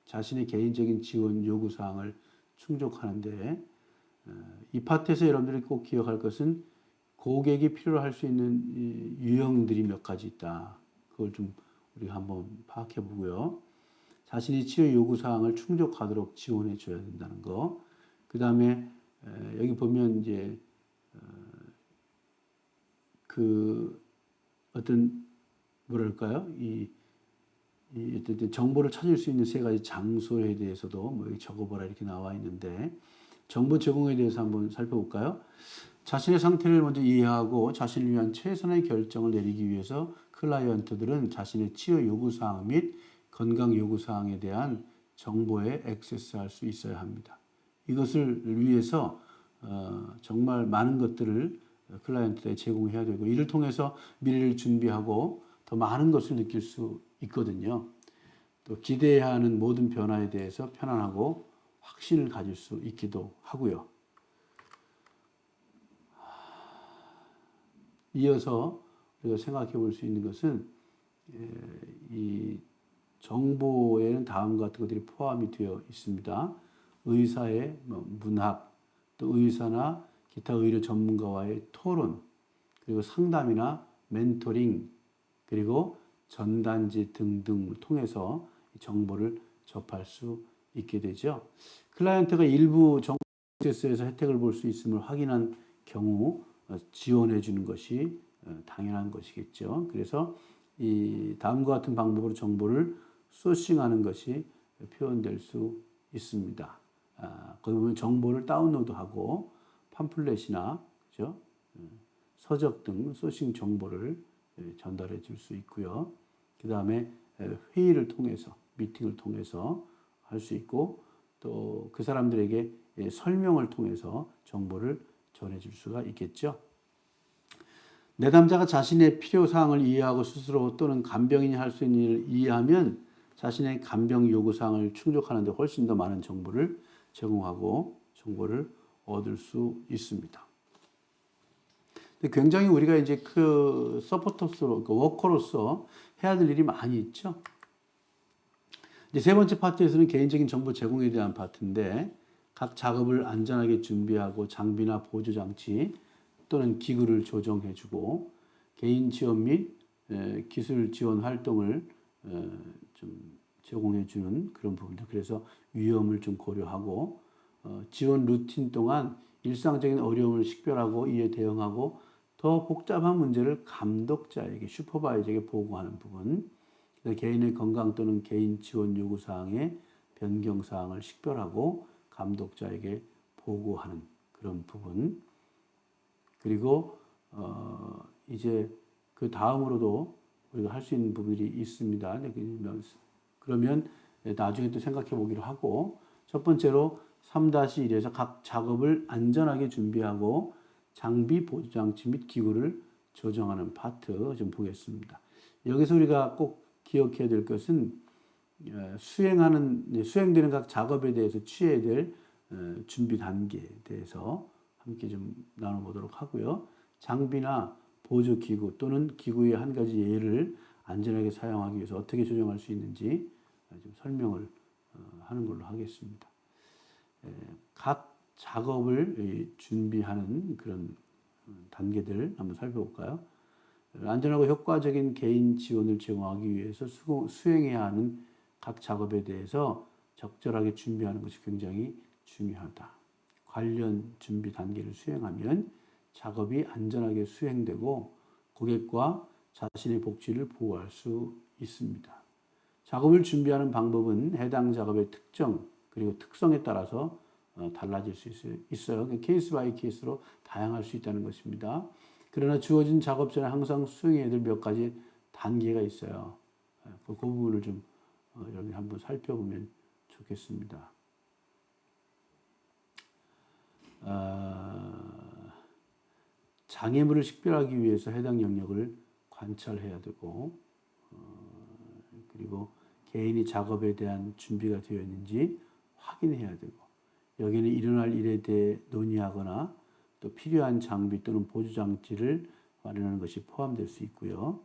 자신의 개인적인 지원 요구사항을 충족하는데, 이 파트에서 여러분들이 꼭 기억할 것은 고객이 필요로 할 수 있는 유형들이 몇 가지 있다. 그걸 좀 우리가 한번 파악해 보고요. 자신이 치료 요구사항을 충족하도록 지원해 줘야 된다는 거. 그 다음에 여기 보면 이제 그 어떤 뭐랄까요? 이 어떤 정보를 찾을 수 있는 세 가지 장소에 대해서도 뭐 여기 적어보라 이렇게 나와 있는데, 정보 제공에 대해서 한번 살펴볼까요? 자신의 상태를 먼저 이해하고 자신을 위한 최선의 결정을 내리기 위해서 클라이언트들은 자신의 치료 요구사항 및 건강 요구사항에 대한 정보에 액세스할 수 있어야 합니다. 이것을 위해서 정말 많은 것들을 클라이언트에 제공해야 되고, 이를 통해서 미래를 준비하고 더 많은 것을 느낄 수 있거든요. 또 기대해야 하는 모든 변화에 대해서 편안하고 확신을 가질 수 있기도 하고요. 이어서 우리가 생각해 볼 수 있는 것은 이 정보에는 다음과 같은 것들이 포함이 되어 있습니다. 의사의 문학, 또 의사나 기타 의료 전문가와의 토론, 그리고 상담이나 멘토링, 그리고 전단지 등등을 통해서 정보를 접할 수 있게 되죠. 클라이언트가 일부 정보 액세스에서 혜택을 볼 수 있음을 확인한 경우 지원해 주는 것이 당연한 것이겠죠. 그래서 이 다음과 같은 방법으로 정보를 소싱하는 것이 표현될 수 있습니다. 거기 보면 정보를 다운로드하고 팜플렛이나 그죠? 서적 등 소싱 정보를 전달해 줄 수 있고요. 그 다음에 회의를 통해서, 미팅을 통해서 할 수 있고, 또 그 사람들에게 설명을 통해서 정보를 전해줄 수가 있겠죠. 내담자가 자신의 필요사항을 이해하고 스스로 또는 간병인이 할 수 있는 일을 이해하면 자신의 간병 요구사항을 충족하는 데 훨씬 더 많은 정보를 제공하고 정보를 얻을 수 있습니다. 굉장히 우리가 이제 그 서포터스로, 그 워커로서 해야 될 일이 많이 있죠. 이제 세 번째 파트에서는 개인적인 정보 제공에 대한 파트인데, 각 작업을 안전하게 준비하고 장비나 보조 장치 또는 기구를 조정해주고 개인 지원 및 기술 지원 활동을 좀 제공해주는 그런 부분들. 그래서 위험을 좀 고려하고 지원 루틴 동안 일상적인 어려움을 식별하고 이에 대응하고 더 복잡한 문제를 감독자에게, 슈퍼바이저에게 보고하는 부분. 개인의 건강 또는 개인 지원 요구 사항의 변경 사항을 식별하고 감독자에게 보고하는 그런 부분. 그리고 이제 그 다음으로도 우리가 할 수 있는 부분들이 있습니다. 그러면 나중에 또 생각해 보기로 하고, 첫 번째로 3-1에서 각 작업을 안전하게 준비하고 장비, 보조 장치 및 기구를 조정하는 파트 좀 보겠습니다. 여기서 우리가 꼭 기억해야 될 것은 수행되는 각 작업에 대해서 취해야 될 준비 단계에 대해서 함께 좀 나눠보도록 하고요. 장비나 보조 기구 또는 기구의 한 가지 예를 안전하게 사용하기 위해서 어떻게 조정할 수 있는지 좀 설명을 하는 걸로 하겠습니다. 각 작업을 준비하는 그런 단계들 한번 살펴볼까요? 안전하고 효과적인 개인 지원을 제공하기 위해서 수행해야 하는 각 작업에 대해서 적절하게 준비하는 것이 굉장히 중요하다. 관련 준비 단계를 수행하면 작업이 안전하게 수행되고 고객과 자신의 복지를 보호할 수 있습니다. 작업을 준비하는 방법은 해당 작업의 특정 그리고 특성에 따라서 달라질 수 있어요. 케이스 바이 케이스로 다양할 수 있다는 것입니다. 그러나 주어진 작업 전에 항상 수행해야 될 몇 가지 단계가 있어요. 그 부분을 좀 여러분이 한번 살펴보면 좋겠습니다. 장애물을 식별하기 위해서 해당 영역을 관찰해야 되고, 그리고 개인이 작업에 대한 준비가 되어 있는지 확인해야 되고, 여기는 일어날 일에 대해 논의하거나 또 필요한 장비 또는 보조 장치를 마련하는 것이 포함될 수 있고요.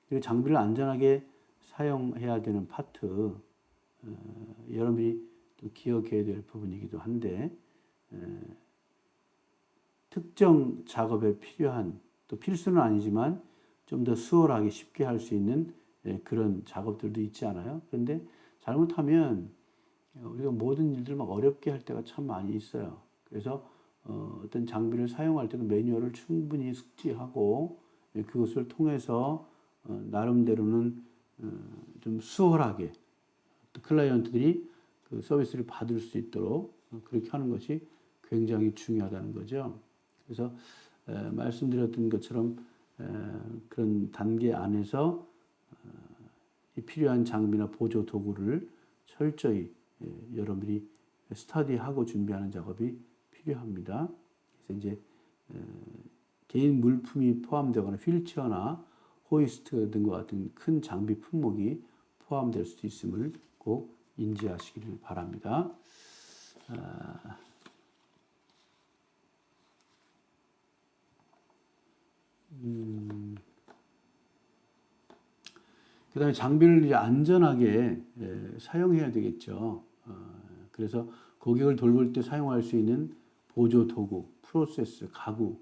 그리고 장비를 안전하게 사용해야 되는 파트, 여러분이 또 기억해야 될 부분이기도 한데, 특정 작업에 필요한, 또 필수는 아니지만 좀 더 수월하게 쉽게 할 수 있는 그런 작업들도 있지 않아요? 그런데 잘못하면 우리가 모든 일들을 막 어렵게 할 때가 참 많이 있어요. 그래서 어떤 장비를 사용할 때도 매뉴얼을 충분히 숙지하고 그것을 통해서 나름대로는 좀 수월하게 클라이언트들이 그 서비스를 받을 수 있도록 그렇게 하는 것이 굉장히 중요하다는 거죠. 그래서 말씀드렸던 것처럼 그런 단계 안에서 필요한 장비나 보조 도구를 철저히 여러분이 스터디하고 준비하는 작업이 필요합니다. 그래서 이제 개인 물품이 포함되거나 휠체어나 호이스트 등과 같은 큰 장비 품목이 포함될 수도 있음을 꼭 인지하시기를 바랍니다. 그 다음에 장비를 이제 안전하게 사용해야 되겠죠. 그래서 고객을 돌볼 때 사용할 수 있는 보조 도구, 프로세스, 가구,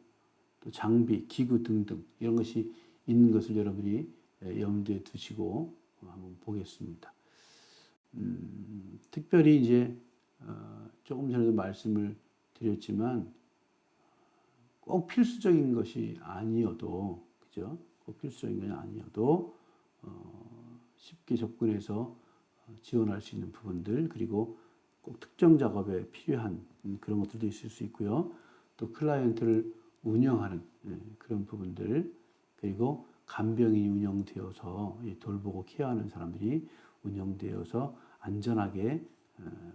또 장비, 기구 등등 이런 것이 있는 것을 여러분이 염두에 두시고 한번 보겠습니다. 특별히 이제 조금 전에도 말씀을 드렸지만 꼭 필수적인 것이 아니어도, 그죠? 꼭 필수적인 것이 아니어도 쉽게 접근해서 지원할 수 있는 부분들, 그리고 꼭 특정 작업에 필요한 그런 것들도 있을 수 있고요. 또 클라이언트를 운영하는 그런 부분들, 그리고 간병인이 운영되어서 돌보고 케어하는 사람들이 운영되어서 안전하게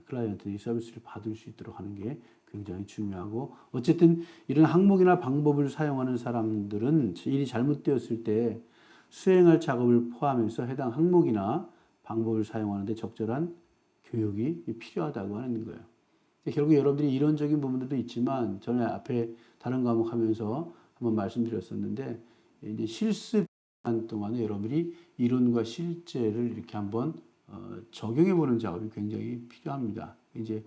클라이언트들이 서비스를 받을 수 있도록 하는 게 굉장히 중요하고, 어쨌든 이런 항목이나 방법을 사용하는 사람들은 일이 잘못되었을 때 수행할 작업을 포함해서 해당 항목이나 방법을 사용하는 데 적절한 교육이 필요하다고 하는 거예요. 결국 여러분들이 이론적인 부분들도 있지만, 전에 앞에 다른 과목 하면서 한번 말씀드렸었는데, 이제 실습 기간 동안에 여러분이 이론과 실제를 이렇게 한번 적용해 보는 작업이 굉장히 필요합니다. 이제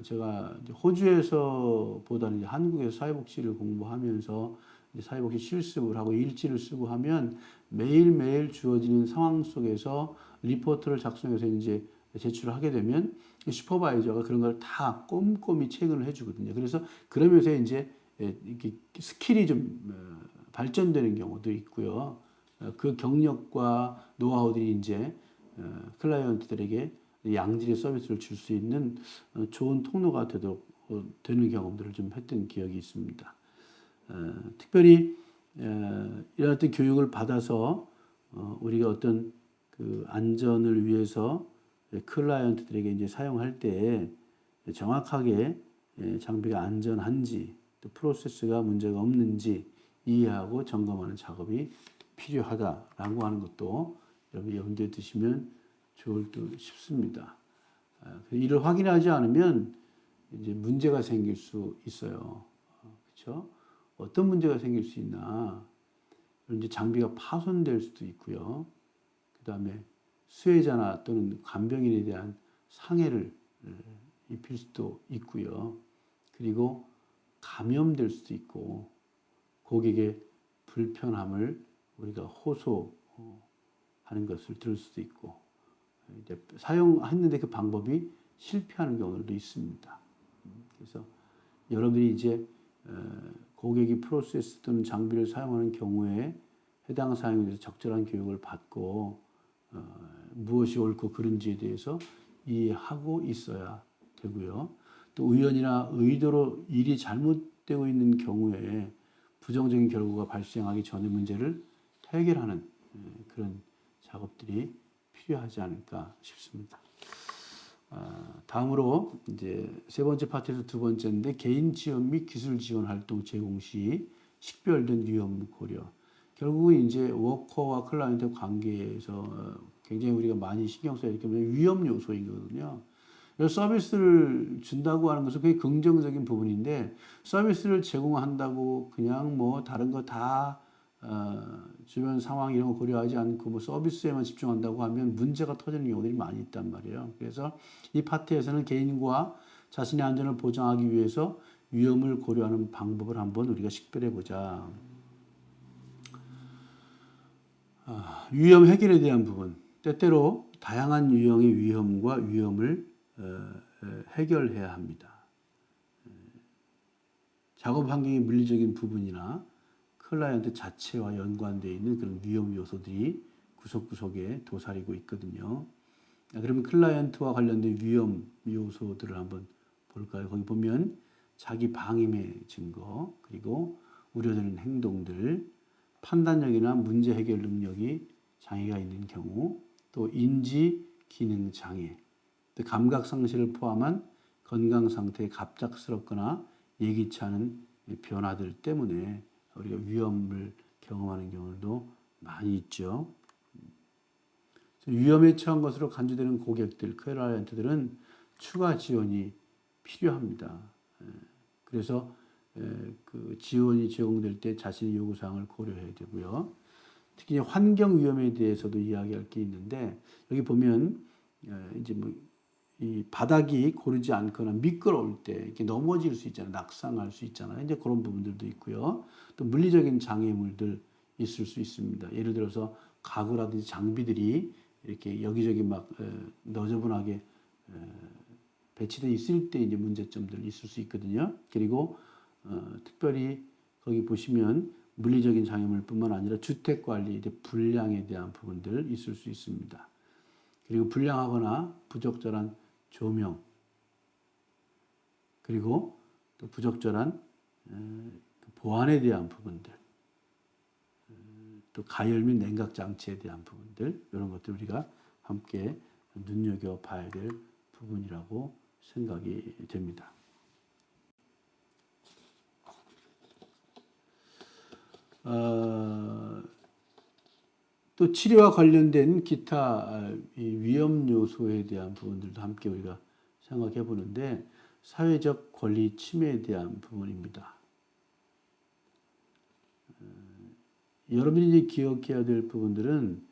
제가 호주에서 보다는 이제 한국에서 사회복지를 공부하면서 이제 사회복지 실습을 하고 일지를 쓰고 하면 매일매일 주어지는 상황 속에서 리포트를 작성해서 이제 제출을 하게 되면 슈퍼바이저가 그런 걸 다 꼼꼼히 체크를 해주거든요. 그래서 그러면서 이제 이렇게 스킬이 좀 발전되는 경우도 있고요. 그 경력과 노하우들이 이제 클라이언트들에게 양질의 서비스를 줄 수 있는 좋은 통로가 되는 경험들을 좀 했던 기억이 있습니다. 특별히 이런 어떤 교육을 받아서 우리가 어떤 그 안전을 위해서 클라이언트들에게 이제 사용할 때 정확하게 장비가 안전한지, 또 프로세스가 문제가 없는지 이해하고 점검하는 작업이 필요하다라고 하는 것도 여러분 염두에 두시면 좋을 듯 싶습니다. 이를 확인하지 않으면 이제 문제가 생길 수 있어요. 그렇죠? 어떤 문제가 생길 수 있나? 이제 장비가 파손될 수도 있고요. 그 다음에 수혜자나 또는 간병인에 대한 상해를 입힐 수도 있고요. 그리고 감염될 수도 있고, 고객의 불편함을 우리가 호소하는 것을 들을 수도 있고, 이제 사용했는데 그 방법이 실패하는 경우도 있습니다. 그래서 여러분이 이제 고객이 프로세스 또는 장비를 사용하는 경우에 해당 사용에 대해서 적절한 교육을 받고 무엇이 옳고 그른지에 대해서 이해하고 있어야 되고요. 또 우연이나 의도로 일이 잘못되고 있는 경우에 부정적인 결과가 발생하기 전에 문제를 해결하는 그런 작업들이 필요하지 않을까 싶습니다. 다음으로 이제 세 번째 파트에서 두 번째인데 개인 지원 및 기술 지원 활동 제공 시 식별된 위험 고려. 결국은 이제 워커와 클라이언트 관계에서 굉장히 우리가 많이 신경 써야 될 게 위험 요소인 거거든요. 서비스를 준다고 하는 것은 굉장히 긍정적인 부분인데 서비스를 제공한다고 그냥 뭐 다른 거 다 주변 상황 이런 거 고려하지 않고 뭐 서비스에만 집중한다고 하면 문제가 터지는 경우들이 많이 있단 말이에요. 그래서 이 파트에서는 개인과 자신의 안전을 보장하기 위해서 위험을 고려하는 방법을 한번 우리가 식별해 보자. 위험 해결에 대한 부분. 때때로 다양한 유형의 위험과 위험을 해결해야 합니다. 작업 환경의 물리적인 부분이나 클라이언트 자체와 연관되어 있는 그런 위험 요소들이 구석구석에 도사리고 있거든요. 그러면 클라이언트와 관련된 위험 요소들을 한번 볼까요? 거기 보면 자기 방임의 증거, 그리고 우려되는 행동들, 판단력이나 문제 해결 능력이 장애가 있는 경우, 또 인지 기능 장애, 또 감각 상실을 포함한 건강 상태에 갑작스럽거나 예기치 않은 변화들 때문에 우리가 위험을 경험하는 경우도 많이 있죠. 위험에 처한 것으로 간주되는 고객들, 클라이언트들은 추가 지원이 필요합니다. 그래서 그 지원이 제공될 때 자신의 요구사항을 고려해야 되고요. 특히 환경 위험에 대해서도 이야기할 게 있는데 여기 보면 이제 뭐 이 바닥이 고르지 않거나 미끄러울 때 이렇게 넘어질 수 있잖아요. 낙상할 수 있잖아요. 이제 그런 부분들도 있고요. 또 물리적인 장애물들 있을 수 있습니다. 예를 들어서 가구라든지 장비들이 이렇게 여기저기 막 너저분하게 배치되어 있을 때 이제 문제점들 있을 수 있거든요. 그리고 특별히 거기 보시면 물리적인 장애물뿐만 아니라 주택 관리 불량에 대한 부분들 있을 수 있습니다. 그리고 불량하거나 부적절한 조명, 그리고 또 부적절한 보안에 대한 부분들, 또 가열 및 냉각 장치에 대한 부분들, 이런 것들 우리가 함께 눈여겨봐야 될 부분이라고 생각이 됩니다. 또 치료와 관련된 기타 위험 요소에 대한 부분들도 함께 우리가 생각해 보는데 사회적 권리 침해에 대한 부분입니다. 여러분이 기억해야 될 부분들은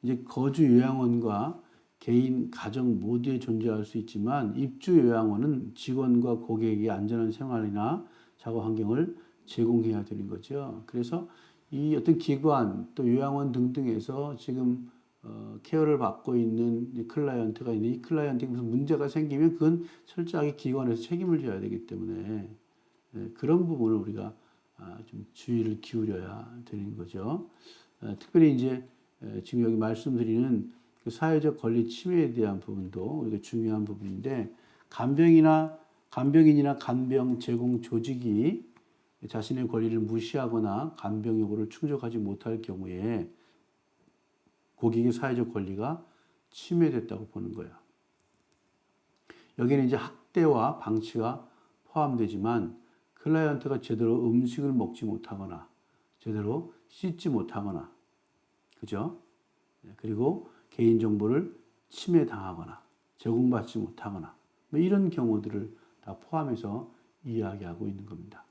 이제 거주 요양원과 개인, 가정 모두에 존재할 수 있지만 입주 요양원은 직원과 고객에게 안전한 생활이나 작업 환경을 제공해야 되는 거죠. 그래서 이 어떤 기관 또 요양원 등등에서 지금 케어를 받고 있는 클라이언트가 있는 이 클라이언트에 무슨 문제가 생기면 그건 철저하게 기관에서 책임을 져야 되기 때문에 그런 부분을 우리가 좀 주의를 기울여야 되는 거죠. 특별히 이제 지금 여기 말씀드리는 그 사회적 권리 침해에 대한 부분도 우리가 중요한 부분인데 간병인이나 간병 제공 조직이 자신의 권리를 무시하거나 간병 요구를 충족하지 못할 경우에 고객의 사회적 권리가 침해됐다고 보는 거예요. 여기는 이제 학대와 방치가 포함되지만 클라이언트가 제대로 음식을 먹지 못하거나 제대로 씻지 못하거나 그죠? 그리고 개인정보를 침해당하거나 제공받지 못하거나 뭐 이런 경우들을 다 포함해서 이야기하고 있는 겁니다.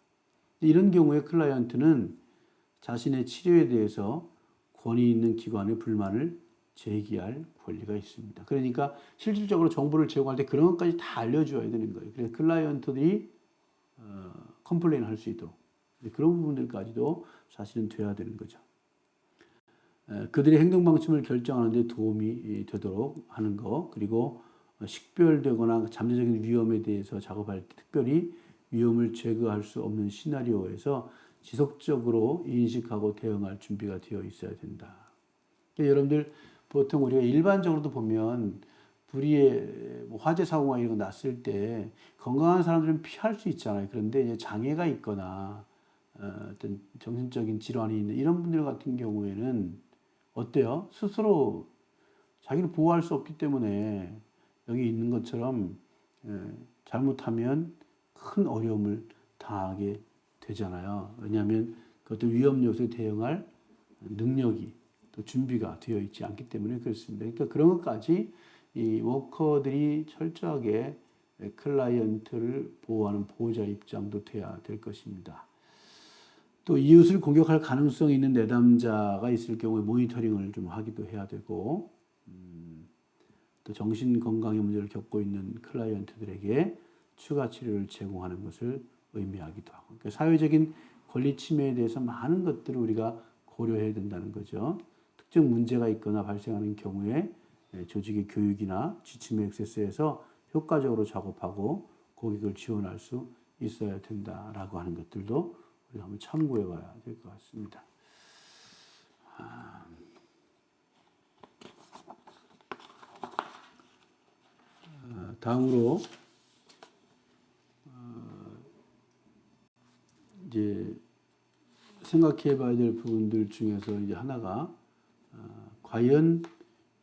이런 경우에 클라이언트는 자신의 치료에 대해서 권위 있는 기관에 불만을 제기할 권리가 있습니다. 그러니까 실질적으로 정보를 제공할 때 그런 것까지 다 알려줘야 되는 거예요. 그래서 클라이언트들이 컴플레인 할 수 있도록 그런 부분들까지도 사실은 돼야 되는 거죠. 그들의 행동 방침을 결정하는 데 도움이 되도록 하는 거, 그리고 식별되거나 잠재적인 위험에 대해서 작업할 때 특별히 위험을 제거할 수 없는 시나리오에서 지속적으로 인식하고 대응할 준비가 되어 있어야 된다. 그러니까 여러분들 보통 우리가 일반적으로도 보면 불의의 화재 사고가 이런 거 났을 때 건강한 사람들은 피할 수 있잖아요. 그런데 이제 장애가 있거나 어떤 정신적인 질환이 있는 이런 분들 같은 경우에는 어때요? 스스로 자기를 보호할 수 없기 때문에 여기 있는 것처럼 잘못하면 큰 어려움을 당하게 되잖아요. 왜냐하면 그 어떤 위험 요소에 대응할 능력이 또 준비가 되어 있지 않기 때문에 그렇습니다. 그러니까 그런 것까지 이 워커들이 철저하게 클라이언트를 보호하는 보호자 입장도 돼야 될 것입니다. 또 이웃을 공격할 가능성이 있는 내담자가 있을 경우에 모니터링을 좀 하기도 해야 되고, 또 정신 건강의 문제를 겪고 있는 클라이언트들에게 추가 치료를 제공하는 것을 의미하기도 하고, 그러니까 사회적인 권리 침해에 대해서 많은 것들을 우리가 고려해야 된다는 거죠. 특정 문제가 있거나 발생하는 경우에 조직의 교육이나 지침의 액세스에서 효과적으로 작업하고 고객을 지원할 수 있어야 된다라고 하는 것들도 우리가 한번 참고해 봐야 될 것 같습니다. 다음으로 이제 생각해 봐야 될 부분들 중에서 이제 하나가 과연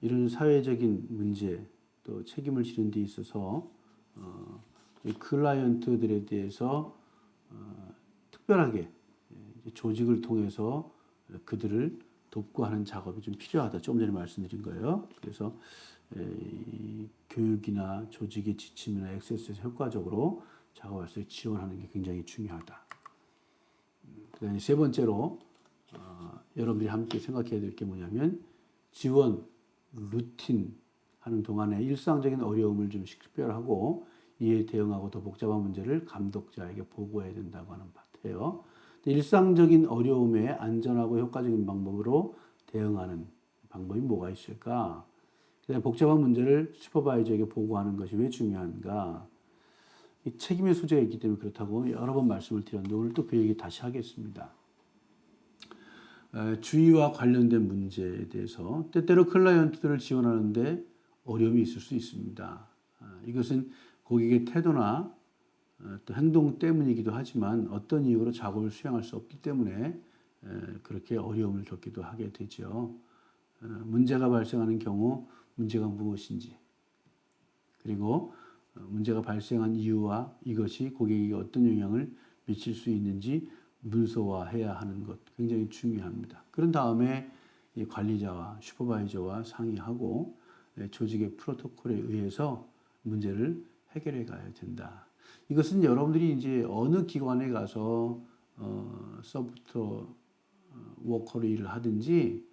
이런 사회적인 문제 또 책임을 지는 데 있어서 클라이언트들에 대해서 특별하게 조직을 통해서 그들을 돕고 하는 작업이 좀 필요하다. 조금 전에 말씀드린 거예요. 그래서 이 교육이나 조직의 지침이나 액세스에서 효과적으로 작업할 수 있게 지원하는 게 굉장히 중요하다. 그다음에 세 번째로 여러분들이 함께 생각해야 될 게 뭐냐면 지원, 루틴 하는 동안에 일상적인 어려움을 좀 식별하고 이에 대응하고 더 복잡한 문제를 감독자에게 보고해야 된다고 하는 바예요. 일상적인 어려움에 안전하고 효과적인 방법으로 대응하는 방법이 뭐가 있을까? 그다음에 복잡한 문제를 슈퍼바이저에게 보고하는 것이 왜 중요한가? 이 책임의 소재가 있기 때문에 그렇다고 여러 번 말씀을 드렸는데 오늘 또 그 얘기 다시 하겠습니다. 주의와 관련된 문제에 대해서 때때로 클라이언트들을 지원하는데 어려움이 있을 수 있습니다. 이것은 고객의 태도나 또 행동 때문이기도 하지만 어떤 이유로 작업을 수행할 수 없기 때문에 그렇게 어려움을 겪기도 하게 되죠. 문제가 발생하는 경우 문제가 무엇인지, 그리고 문제가 발생한 이유와 이것이 고객에게 어떤 영향을 미칠 수 있는지 문서화해야 하는 것 굉장히 중요합니다. 그런 다음에 이 관리자와 슈퍼바이저와 상의하고 조직의 프로토콜에 의해서 문제를 해결해 가야 된다. 이것은 여러분들이 이제 어느 기관에 가서 소프트웨어 워커로 일을 하든지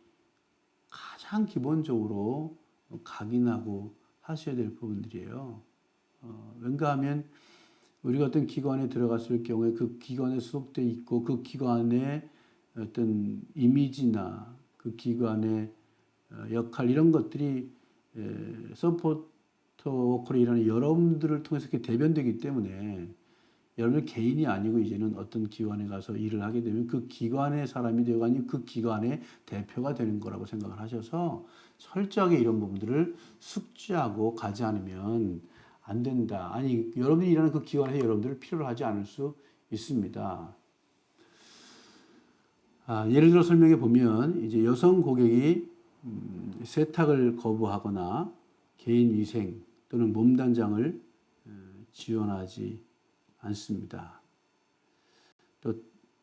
가장 기본적으로 각인하고 하셔야 될 부분들이에요. 왠가 하면 우리가 어떤 기관에 들어갔을 경우에 그 기관에 소속돼 있고 그 기관의 어떤 이미지나 그 기관의 역할 이런 것들이 서포터 워커로 일하는 여러분들을 통해서 이렇게 대변되기 때문에 여러분 개인이 아니고 이제는 어떤 기관에 가서 일을 하게 되면 그 기관의 사람이 되고 아니면 그 기관의 대표가 되는 거라고 생각을 하셔서 철저하게 이런 부분들을 숙지하고 가지 않으면 안 된다. 아니, 여러분이 일하는 그 기관에서 여러분들을 필요로 하지 않을 수 있습니다. 예를 들어 설명해 보면 이제 여성 고객이 세탁을 거부하거나 개인 위생 또는 몸 단장을 지원하지 않습니다. 또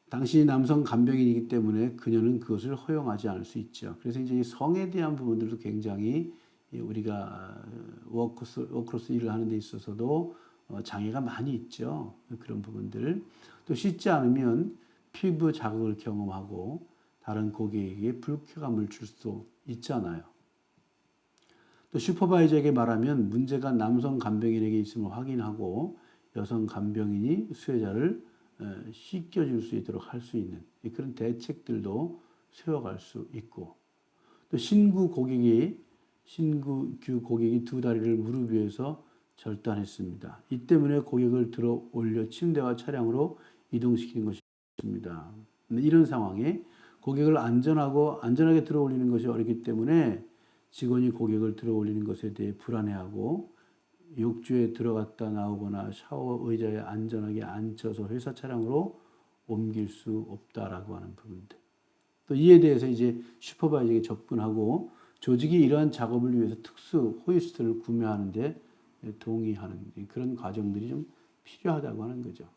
당신이 남성 간병인이기 때문에 그녀는 그것을 허용하지 않을 수 있죠. 그래서 이제 이 성에 대한 부분들도 굉장히 우리가 워크로스 일을 하는 데 있어서도 장애가 많이 있죠. 그런 부분들. 또 씻지 않으면 피부 자극을 경험하고 다른 고객에게 불쾌감을 줄 수 있잖아요. 또 슈퍼바이저에게 말하면 문제가 남성 간병인에게 있음을 확인하고 여성 간병인이 수혜자를 씻겨줄 수 있도록 할 수 있는 그런 대책들도 세워갈 수 있고, 또 신규 고객이 두 다리를 무릎 위에서 절단했습니다. 이 때문에 고객을 들어 올려 침대와 차량으로 이동시키는 것입니다. 이런 상황에 고객을 안전하게 들어 올리는 것이 어렵기 때문에 직원이 고객을 들어 올리는 것에 대해 불안해하고 욕조에 들어갔다 나오거나 샤워 의자에 안전하게 앉혀서 회사 차량으로 옮길 수 없다라고 하는 부분들. 또 이에 대해서 이제 슈퍼바이저에게 접근하고 조직이 이러한 작업을 위해서 특수 호이스트를 구매하는데 동의하는 그런 과정들이 좀 필요하다고 하는 거죠.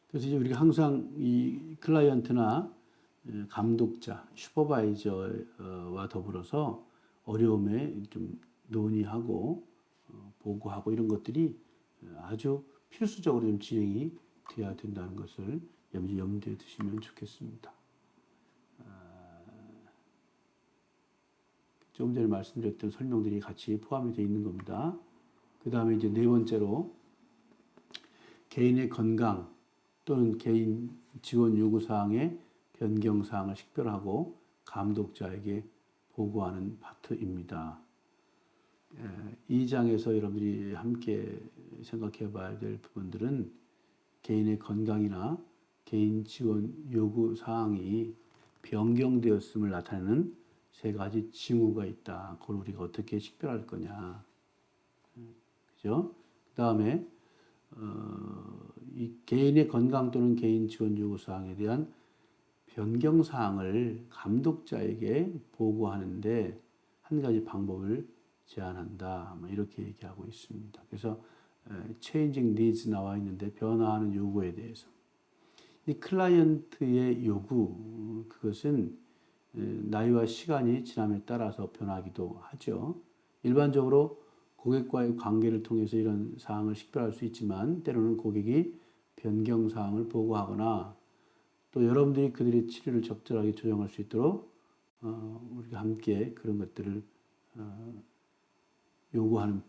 그래서 이제 우리가 항상 이 클라이언트나 감독자, 슈퍼바이저와 더불어서 어려움에 좀 논의하고 보고하고 이런 것들이 아주 필수적으로 좀 진행이 되어야 된다는 것을 염두에 두시면 좋겠습니다. 조금 전에 말씀드렸던 설명들이 같이 포함이 되어 있는 겁니다. 그 다음에 이제 네 번째로 개인의 건강 또는 개인 지원 요구사항의 변경사항을 식별하고 감독자에게 보고하는 파트입니다. 이 장에서 여러분들이 함께 생각해 봐야 될 부분들은 개인의 건강이나 개인 지원 요구사항이 변경되었음을 나타내는 세 가지 징후가 있다. 그걸 우리가 어떻게 식별할 거냐. 그죠? 그 다음에 이 개인의 건강 또는 개인 지원 요구 사항에 대한 변경 사항을 감독자에게 보고하는데 한 가지 방법을 제안한다. 이렇게 얘기하고 있습니다. 그래서 changing needs 나와 있는데 변화하는 요구에 대해서 이 클라이언트의 요구 그것은 나이와 시간이 지남에 따라서 변하기도 하죠. 일반적으로 고객과의 관계를 통해서 이런 사항을 식별할 수 있지만 때로는 고객이 변경 사항을 보고하거나 또 여러분들이 그들의 치료를 적절하게 조정할 수 있도록 우리가 함께 그런 것들을 요구하는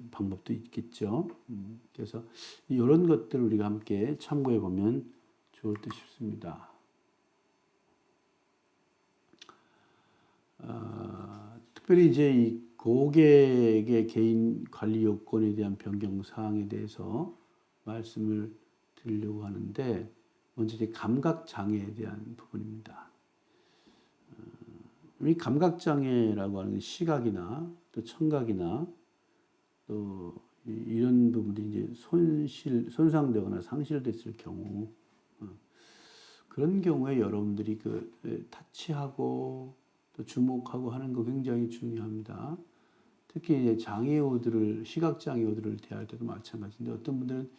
방법도 있겠죠. 그래서 이런 것들을 우리가 함께 참고해 보면 좋을 듯 싶습니다. 특별히 이제 이 고객의 개인 관리 요건에 대한 변경 사항에 대해서 말씀을 드리려고 하는데 먼저 이제 감각 장애에 대한 부분입니다. 이 감각 장애라고 하는 시각이나 또 청각이나 또 이런 부분들이 이제 손상되거나 상실됐을 경우 그런 경우에 여러분들이 그 타치하고 또 주목하고 하는 거 굉장히 중요합니다. 특히 이제 장애우들을 시각 장애우들을 대할 때도 마찬가지인데 어떤 분들은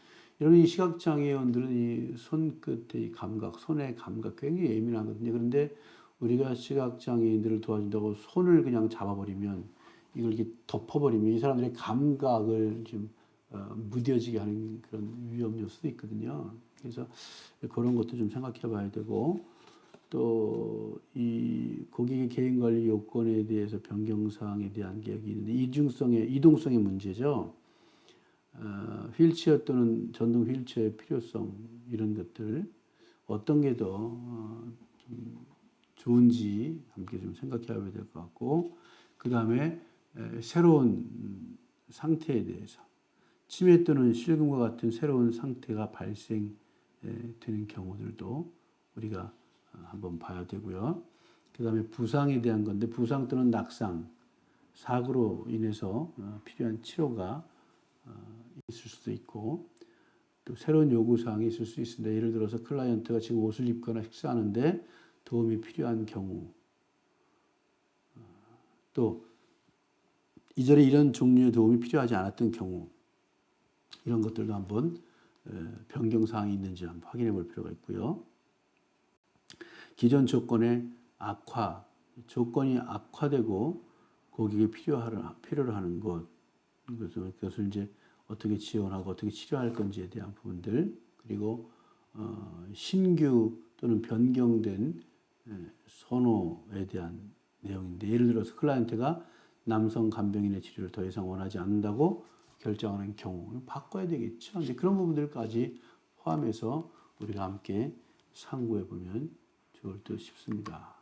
여러분 이 시각 장애우들은 이 손끝의 감각, 손의 감각 굉장히 예민하거든요. 그런데 우리가 시각 장애인들을 도와준다고 손을 그냥 잡아버리면 이걸 이렇게 덮어버리면 이 사람들의 감각을 좀 무뎌지게 하는 그런 위험 요소도 있거든요. 그래서 그런 것도 좀 생각해 봐야 되고 또 이 고객의 개인 관리 요건에 대해서 변경 사항에 대한 게 여기 있는데 이동성의 문제죠. 휠체어 또는 전동 휠체어의 필요성 이런 것들 어떤 게 더 좋은지 함께 좀 생각해 봐야 될 것 같고 그 다음에 새로운 상태에 대해서 치매 또는 실금과 같은 새로운 상태가 발생되는 경우들도 우리가 한번 봐야 되고요. 그 다음에 부상에 대한 건데 부상 또는 낙상, 사고로 인해서 필요한 치료가 있을 수도 있고 또 새로운 요구사항이 있을 수 있습니다. 예를 들어서 클라이언트가 지금 옷을 입거나 식사하는데 도움이 필요한 경우 또 이전에 이런 종류의 도움이 필요하지 않았던 경우 이런 것들도 한번 변경사항이 있는지 한번 확인해 볼 필요가 있고요. 기존 조건의 조건이 악화되고 고객이 필요로 하는 것, 그것을 이제 어떻게 지원하고 어떻게 치료할 건지에 대한 부분들, 그리고 신규 또는 변경된 선호에 대한 내용인데 예를 들어서 클라이언트가 남성 간병인의 치료를 더 이상 원하지 않는다고 결정하는 경우 바꿔야 되겠죠. 이제 그런 부분들까지 포함해서 우리가 함께 상고해 보면 좋을 듯 싶습니다.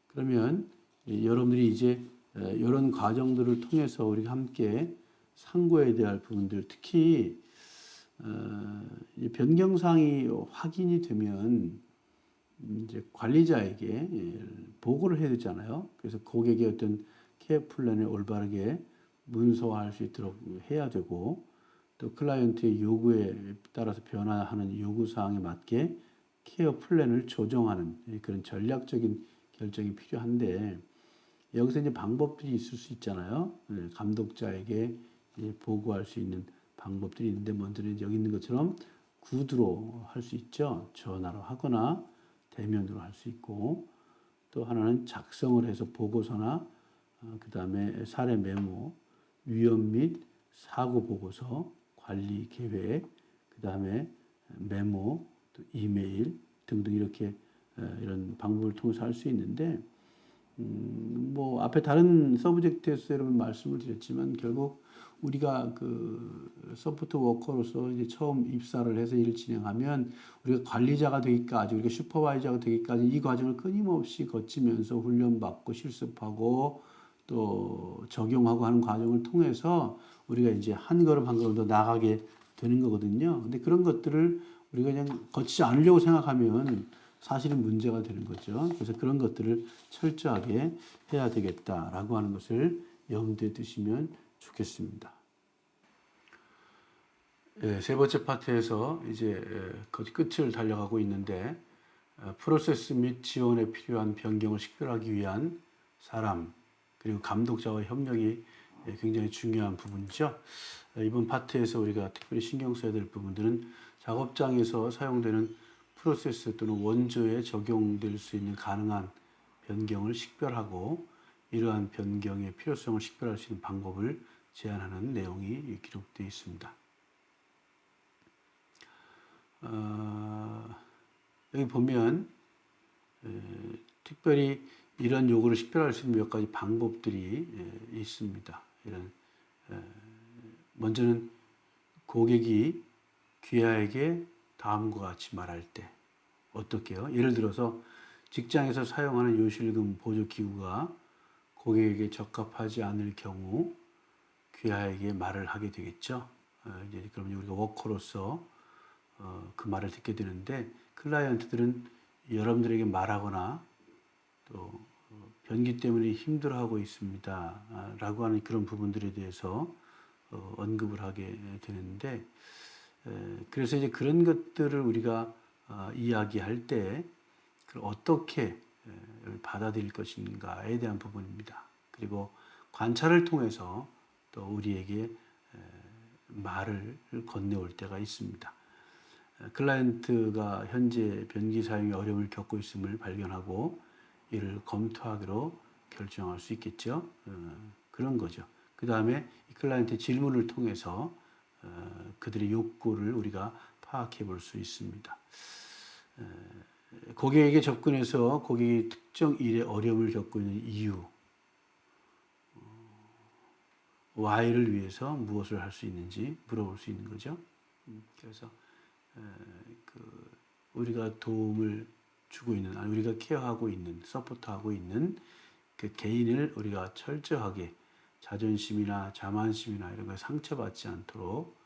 그러면 여러분들이 이제 이런 과정들을 통해서 우리가 함께 상고해야 될 부분들, 특히 변경사항이 확인이 되면 이제 관리자에게 보고를 해야 되잖아요. 그래서 고객의 어떤 케어 플랜을 올바르게 문서화할 수 있도록 해야 되고 또 클라이언트의 요구에 따라서 변화하는 요구사항에 맞게 케어 플랜을 조정하는 그런 전략적인 결정이 필요한데 여기서 이제 방법들이 있을 수 있잖아요. 감독자에게 보고할 수 있는 방법들이 있는데 먼저는 여기 있는 것처럼 구두로 할 수 있죠. 전화로 하거나 대면으로 할 수 있고 또 하나는 작성을 해서 보고서나 그 다음에 사례 메모, 위험 및 사고 보고서, 관리 계획, 그 다음에 메모, 또 이메일 등등 이렇게 이런 방법을 통해서 할 수 있는데 뭐 앞에 다른 서브젝트에서 여러분 말씀을 드렸지만 결국 우리가 그 서포트 워커로서 이제 처음 입사를 해서 일을 진행하면 우리가 관리자가 되기까지 우리가 슈퍼바이저가 되기까지 이 과정을 끊임없이 거치면서 훈련받고 실습하고 또 적용하고 하는 과정을 통해서 우리가 이제 한 걸음 한 걸음 더 나아가게 되는 거거든요. 근데 그런 것들을 우리가 그냥 거치지 않으려고 생각하면 사실은 문제가 되는 거죠. 그래서 그런 것들을 철저하게 해야 되겠다라고 하는 것을 염두에 두시면 좋겠습니다. 세 번째 파트에서 이제 거의 끝을 달려가고 있는데 프로세스 및 지원에 필요한 변경을 식별하기 위한 사람 그리고 감독자와 협력이 굉장히 중요한 부분이죠. 이번 파트에서 우리가 특별히 신경 써야 될 부분들은 작업장에서 사용되는 프로세스 또는 원조에 적용될 수 있는 가능한 변경을 식별하고 이러한 변경의 필요성을 식별할 수 있는 방법을 제안하는 내용이 기록되어 있습니다. 여기 보면 특별히 이런 요구를 식별할 수 있는 몇 가지 방법들이 있습니다. 이런 먼저는 고객이 귀하에게 다음과 같이 말할 때 어떻게요? 예를 들어서 직장에서 사용하는 요실금 보조기구가 고객에게 적합하지 않을 경우 귀하에게 말을 하게 되겠죠. 이제 그러면 우리가 워커로서 그 말을 듣게 되는데 클라이언트들은 여러분들에게 말하거나 또 변기 때문에 힘들어하고 있습니다. 라고 하는 그런 부분들에 대해서 언급을 하게 되는데 그래서 이제 그런 것들을 우리가 이야기할 때 그걸 어떻게 받아들일 것인가에 대한 부분입니다. 그리고 관찰을 통해서 또 우리에게 말을 건네올 때가 있습니다. 클라이언트가 현재 변기 사용에 어려움을 겪고 있음을 발견하고 이를 검토하기로 결정할 수 있겠죠. 그런 거죠. 그 다음에 이 클라이언트의 질문을 통해서 그들의 욕구를 우리가 파악해 볼 수 있습니다. 고객에게 접근해서 고객이 특정 일에 어려움을 겪고 있는 이유, Y를 위해서 무엇을 할 수 있는지 물어볼 수 있는 거죠. 그래서 우리가 도움을 주고 있는, 아니 우리가 케어하고 있는, 서포트하고 있는 그 개인을 우리가 철저하게 자존심이나 자만심이나 이런 걸 상처받지 않도록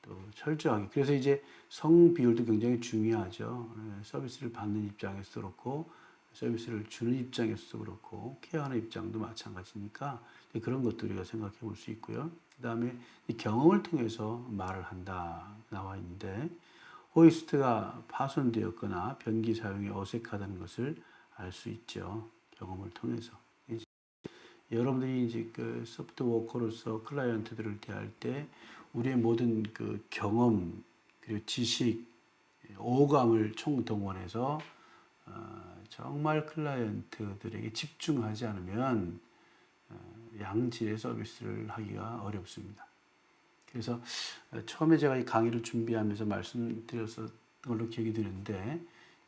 또 철저하게. 그래서 이제 성 비율도 굉장히 중요하죠. 서비스를 받는 입장에서도 그렇고 서비스를 주는 입장에서도 그렇고 케어하는 입장도 마찬가지니까 그런 것도 우리가 생각해 볼 수 있고요. 그 다음에 경험을 통해서 말을 한다 나와 있는데 호이스트가 파손되었거나 변기 사용이 어색하다는 것을 알 수 있죠. 경험을 통해서. 여러분들이 이제 그 소프트 워커로서 클라이언트들을 대할 때 우리의 모든 그 경험 그리고 지식, 오감을 총동원해서 정말 클라이언트들에게 집중하지 않으면 양질의 서비스를 하기가 어렵습니다. 그래서 처음에 제가 이 강의를 준비하면서 말씀드렸었던 걸로 기억이 드는데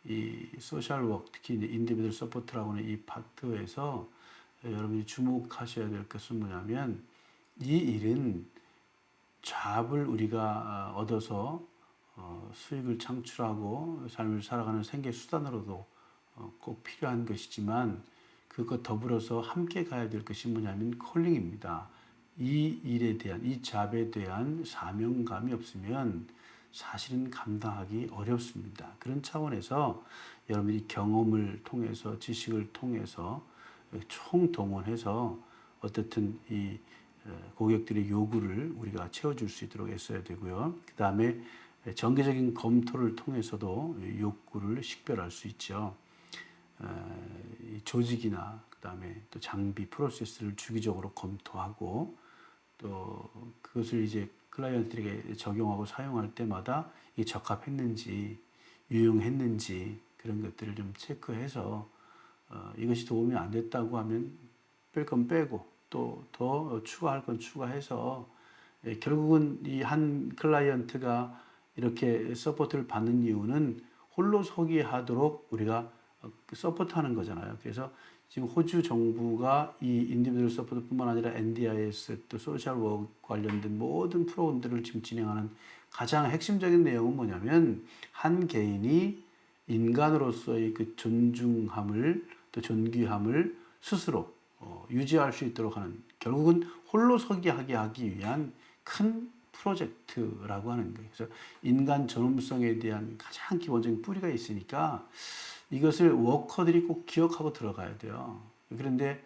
이 소셜 워크, 특히 이제 인디비dual 서포트라고 하는 이 파트에서 여러분이 주목하셔야 될 것은 뭐냐면 이 일은 잡을 우리가 얻어서 수익을 창출하고 삶을 살아가는 생계 수단으로도 꼭 필요한 것이지만 그것 더불어서 함께 가야 될 것이 뭐냐면 콜링입니다. 이 일에 대한, 이 잡에 대한 사명감이 없으면 사실은 감당하기 어렵습니다. 그런 차원에서 여러분이 경험을 통해서 지식을 통해서 총동원해서 어떻든 이 고객들의 요구를 우리가 채워줄 수 있도록 애써야 되고요. 그 다음에 정기적인 검토를 통해서도 욕구를 식별할 수 있죠. 이 조직이나 그다음에 또 장비 프로세스를 주기적으로 검토하고 또 그것을 이제 클라이언트에게 적용하고 사용할 때마다 이게 적합했는지 유용했는지 그런 것들을 좀 체크해서 이것이 도움이 안 됐다고 하면 뺄 건 빼고 또 더 추가할 건 추가해서 결국은 이 한 클라이언트가 이렇게 서포트를 받는 이유는 홀로 서기 하도록 우리가 서포트하는 거잖아요. 그래서 지금 호주 정부가 이 인디비dual 서포트뿐만 아니라 NDIS 또 소셜 워크 관련된 모든 프로그램들을 지금 진행하는 가장 핵심적인 내용은 뭐냐면 한 개인이 인간으로서의 그 존중함을 또 존귀함을 스스로 유지할 수 있도록 하는 결국은 홀로 서기 하기 위한 큰 프로젝트라고 하는 거예요. 그래서 인간 존엄성에 대한 가장 기본적인 뿌리가 있으니까 이것을 워커들이 꼭 기억하고 들어가야 돼요. 그런데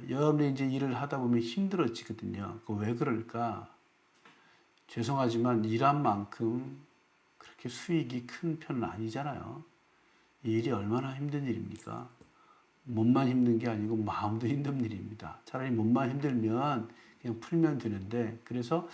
여러분이 이제 일을 하다 보면 힘들어지거든요. 왜 그럴까? 죄송하지만 일한 만큼 그렇게 수익이 큰 편은 아니잖아요. 이 일이 얼마나 힘든 일입니까? 몸만 힘든 게 아니고 마음도 힘든 일입니다. 차라리 몸만 힘들면 그냥 풀면 되는데 그래서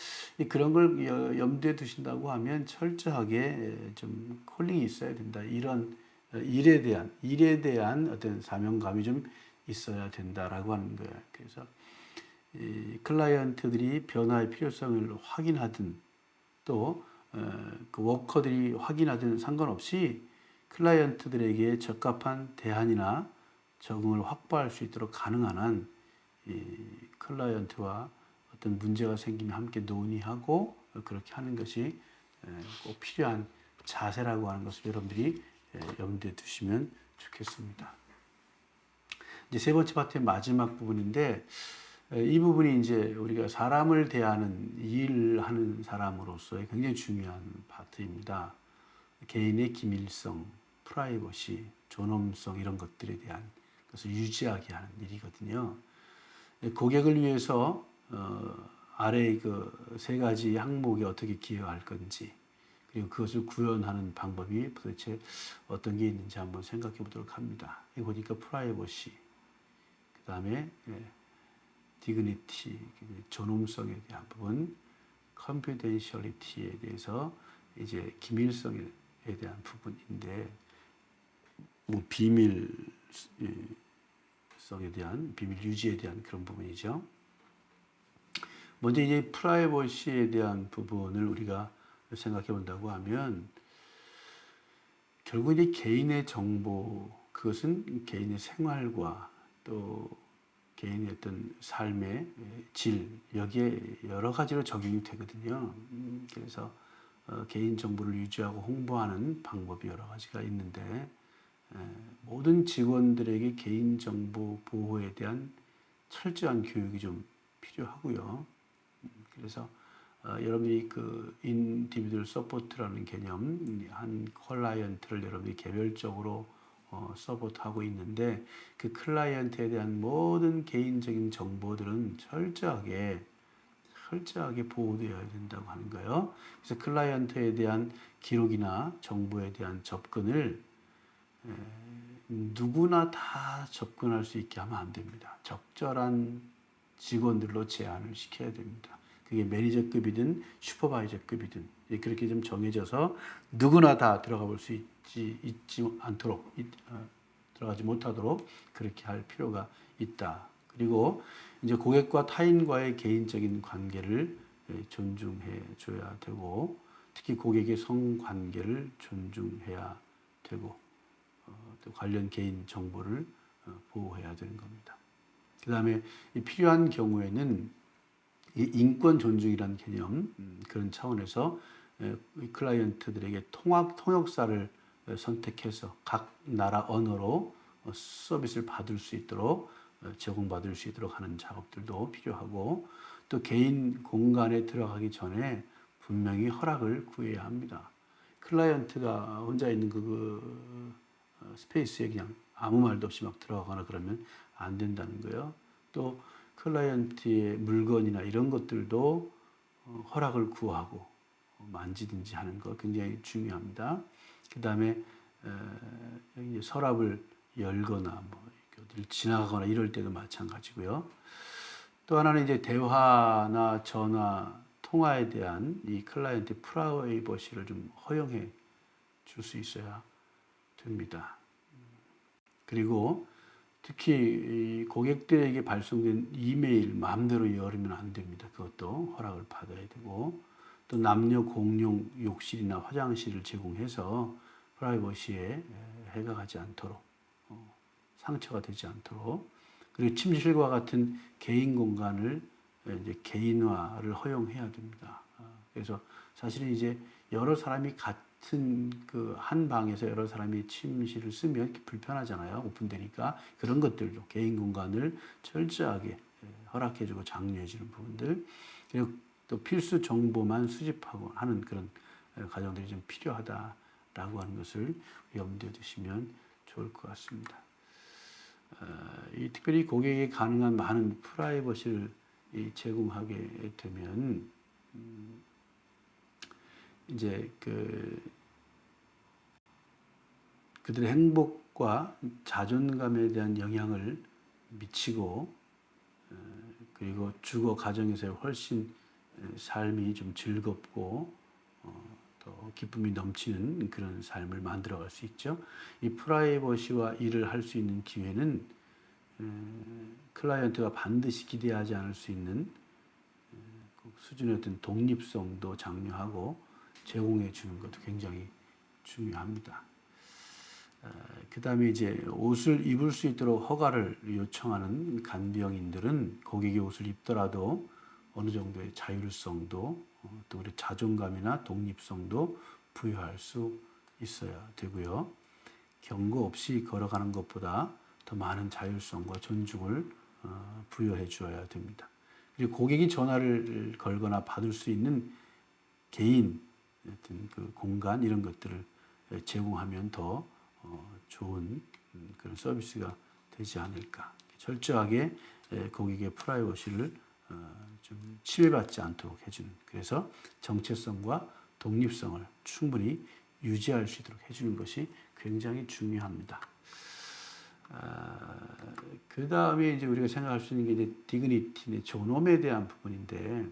그런 걸 염두에 두신다고 하면 철저하게 좀 콜링이 있어야 된다. 이런 일에 대한 어떤 사명감이 좀 있어야 된다라고 하는 거예요. 그래서 이 클라이언트들이 변화의 필요성을 확인하든 또 그 워커들이 확인하든 상관없이 클라이언트들에게 적합한 대안이나 적응을 확보할 수 있도록 가능한 한 이 클라이언트와 어떤 문제가 생기면 함께 논의하고 그렇게 하는 것이 꼭 필요한 자세라고 하는 것을 여러분들이 염두에 두시면 좋겠습니다. 이제 세 번째 파트의 마지막 부분인데 이 부분이 이제 우리가 사람을 대하는 일하는 사람으로서의 굉장히 중요한 파트입니다. 개인의 기밀성, 프라이버시, 존엄성 이런 것들에 대한 것을 유지하게 하는 일이거든요. 고객을 위해서 아래의 그 세 가지 항목에 어떻게 기여할 건지 그리고 그것을 구현하는 방법이 도대체 어떤 게 있는지 한번 생각해 보도록 합니다. 여기 보니까 프라이버시, 그 다음에 디그니티, 존엄성에 대한 부분, 컨피덴셜리티에 대해서 이제 기밀성에 대한 부분인데 뭐 비밀성에 대한 비밀 유지에 대한 그런 부분이죠. 먼저 이제 프라이버시에 대한 부분을 우리가 생각해 본다고 하면 결국 이제 개인의 정보 그것은 개인의 생활과 또 개인의 어떤 삶의 질 여기에 여러 가지로 적용이 되거든요. 그래서 개인 정보를 유지하고 홍보하는 방법이 여러 가지가 있는데 모든 직원들에게 개인 정보 보호에 대한 철저한 교육이 좀 필요하고요. 그래서 여러분이 그 인디비dual 서포트라는 개념, 한 클라이언트를 여러분이 개별적으로 서포트하고 있는데 그 클라이언트에 대한 모든 개인적인 정보들은 철저하게 보호되어야 된다고 하는 거예요. 그래서 클라이언트에 대한 기록이나 정보에 대한 접근을 누구나 다 접근할 수 있게 하면 안 됩니다. 적절한 직원들로 제한을 시켜야 됩니다. 그게 매니저급이든 슈퍼바이저급이든 그렇게 좀 정해져서 누구나 다 들어가 볼 수 있지 않도록 들어가지 못하도록 그렇게 할 필요가 있다. 그리고 이제 고객과 타인과의 개인적인 관계를 존중해 줘야 되고 특히 고객의 성관계를 존중해야 되고 또 관련 개인 정보를 보호해야 되는 겁니다. 그 다음에 필요한 경우에는 이 인권 존중이라는 개념 그런 차원에서 클라이언트들에게 통역사를 선택해서 각 나라 언어로 서비스를 받을 수 있도록 제공받을 수 있도록 하는 작업들도 필요하고 또 개인 공간에 들어가기 전에 분명히 허락을 구해야 합니다. 클라이언트가 혼자 있는 그 스페이스에 그냥 아무 말도 없이 막 들어가거나 그러면 안 된다는 거예요. 또 클라이언트의 물건이나 이런 것들도 허락을 구하고 만지든지 하는 거 굉장히 중요합니다. 그 다음에 여기 서랍을 열거나 뭐 어디를 지나가거나 이럴 때도 마찬가지고요. 또 하나는 이제 대화나 전화, 통화에 대한 이 클라이언트 프라이버시를 좀 허용해 줄 수 있어야 됩니다. 그리고 특히 이 고객들에게 발송된 이메일 마음대로 열으면 안 됩니다. 그것도 허락을 받아야 되고, 또 남녀 공용 욕실이나 화장실을 제공해서 프라이버시에 해가 가지 않도록, 상처가 되지 않도록, 그리고 침실과 같은 개인 공간을 이제 개인화를 허용해야 됩니다. 그래서 사실은 이제 여러 사람이 같은 그 한 방에서 여러 사람이 침실을 쓰면 불편하잖아요. 오픈되니까 그런 것들도 개인 공간을 철저하게 허락해주고 장려해주는 부분들, 그리고 또 필수 정보만 수집하고 하는 그런 과정들이 좀 필요하다라고 하는 것을 염두에 두시면 좋을 것 같습니다. 이 특별히 고객에게 가능한 많은 프라이버시를 제공하게 되면 이제 그들의 행복과 자존감에 대한 영향을 미치고, 그리고 주거 가정에서의 훨씬 삶이 좀 즐겁고 더 기쁨이 넘치는 그런 삶을 만들어갈 수 있죠. 이 프라이버시와 일을 할 수 있는 기회는 클라이언트가 반드시 기대하지 않을 수 있는 수준의 어떤 독립성도 장려하고 제공해 주는 것도 굉장히 중요합니다. 그 다음에 이제 옷을 입을 수 있도록 허가를 요청하는 간병인들은 고객이 옷을 입더라도 어느 정도의 자율성도 또 우리 자존감이나 독립성도 부여할 수 있어야 되고요. 경고 없이 걸어가는 것보다 더 많은 자율성과 존중을 부여해 주어야 됩니다. 그리고 고객이 전화를 걸거나 받을 수 있는 개인 어떤 그 공간 이런 것들을 제공하면 더 좋은 그런 서비스가 되지 않을까. 철저하게 고객의 프라이버시를 좀 침해받지 않도록 해주는, 그래서 정체성과 독립성을 충분히 유지할 수 있도록 해주는 것이 굉장히 중요합니다. 그 다음에 이제 우리가 생각할 수 있는 게 이제 디그니티, 존엄에 대한 부분인데,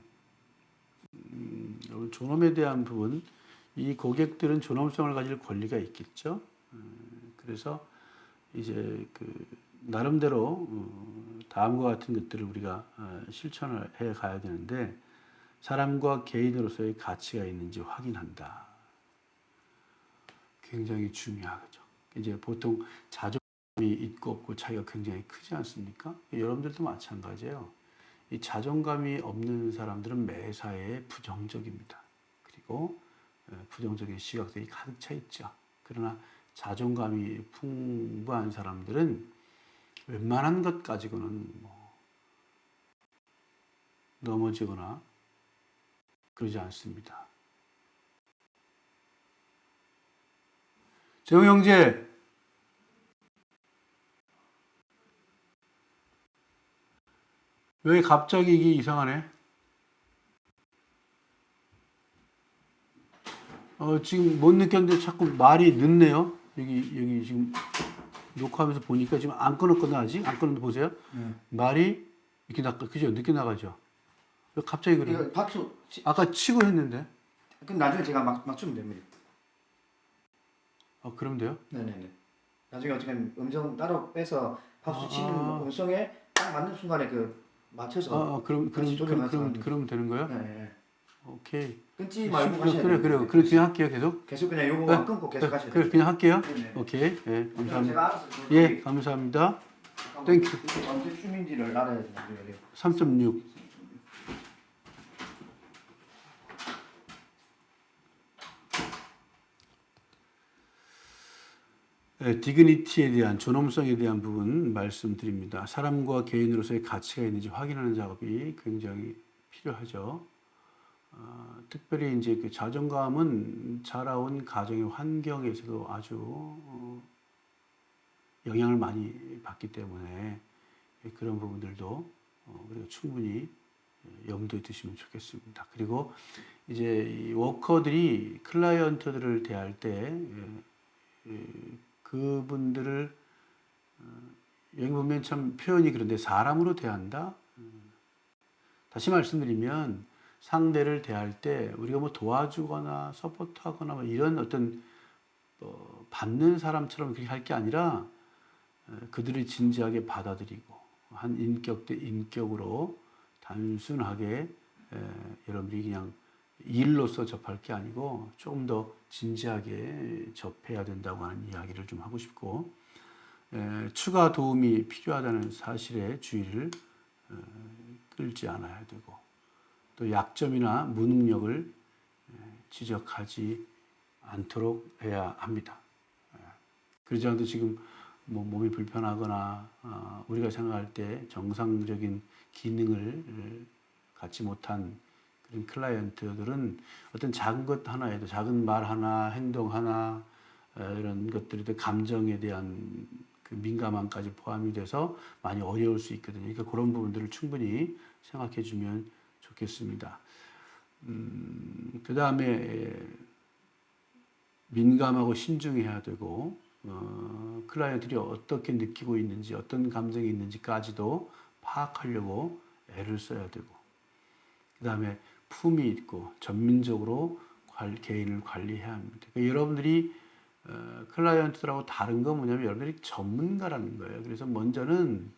존엄에 대한 부분, 이 고객들은 존엄성을 가질 권리가 있겠죠. 그래서 이제 나름대로 다음과 같은 것들을 우리가 실천을 해 가야 되는데, 사람과 개인으로서의 가치가 있는지 확인한다. 굉장히 중요하죠. 이제 보통 자존감이 있고 없고 차이가 굉장히 크지 않습니까? 여러분들도 마찬가지예요. 이 자존감이 없는 사람들은 매사에 부정적입니다. 그리고 부정적인 시각들이 가득 차 있죠. 그러나 자존감이 풍부한 사람들은 웬만한 것 가지고는 넘어지거나 그러지 않습니다. 재호 형제, 왜 갑자기 이게 이상하네? 지금 못 느꼈는데 자꾸 말이 늦네요. 여기 지금 녹화하면서 보니까 지금 안 끊었거든, 아직? 안 끊었는데 보세요. 말이 이렇게 그죠? 늦게 나가죠? 왜 갑자기 그래요? 이거 박수 아까 치고 했는데. 그럼 나중에 제가 맞추면 됩니다. 그러면 돼요? 네네네. 나중에 어떻게 음성 따로 빼서 박수 치는 아. 음성에 딱 맞는 순간에 맞춰서 같이 조정해서 그럼 되는 거예요? 네. 오케이. 끊지 말고 하셔야 돼요. 그래요. 그냥 할게요, 계속. 계속 그냥 요거 안 끊고 계속 하셔야 돼요. 그냥 할게요. 네네. 오케이. 예, 감사합니다. 제가 알아서 예, 감사합니다. 땡큐. 이게 언제쯤인지를 알아야지 나중에 돼요. 3.6. 디그니티에 대한, 존엄성에 대한 부분 말씀드립니다. 사람과 개인으로서의 가치가 있는지 확인하는 작업이 굉장히 필요하죠. 특별히 이제 그 자존감은 자라온 가정의 환경에서도 아주 영향을 많이 받기 때문에 그런 부분들도 우리가 충분히 염두에 두시면 좋겠습니다. 그리고 이제 이 워커들이 클라이언트들을 대할 때 그분들을 여기 보면 참 표현이 그런데 사람으로 대한다. 다시 말씀드리면 상대를 대할 때 우리가 뭐 도와주거나 서포트하거나 뭐 이런 어떤 받는 사람처럼 그렇게 할 게 아니라 그들이 진지하게 받아들이고 한 인격 대 인격으로 단순하게 여러분들이 그냥 일로서 접할 게 아니고 조금 더 진지하게 접해야 된다고 하는 이야기를 좀 하고 싶고 추가 도움이 필요하다는 사실에 주의를 끌지 않아야 되고 또 약점이나 무능력을 지적하지 않도록 해야 합니다. 그러지 않아도 지금 뭐 몸이 불편하거나 우리가 생각할 때 정상적인 기능을 갖지 못한 그런 클라이언트들은 어떤 작은 것 하나에도 작은 말 하나, 행동 하나 이런 것들에도 감정에 대한 그 민감함까지 포함이 돼서 많이 어려울 수 있거든요. 그러니까 그런 부분들을 충분히 생각해 주면 좋겠습니다. 그 다음에 민감하고 신중해야 되고 클라이언트들이 어떻게 느끼고 있는지 어떤 감정이 있는지까지도 파악하려고 애를 써야 되고 그 다음에 품이 있고 전민적으로 개인을 관리해야 합니다. 그러니까 여러분들이 클라이언트들하고 다른 건 뭐냐면 여러분들이 전문가라는 거예요. 그래서 먼저는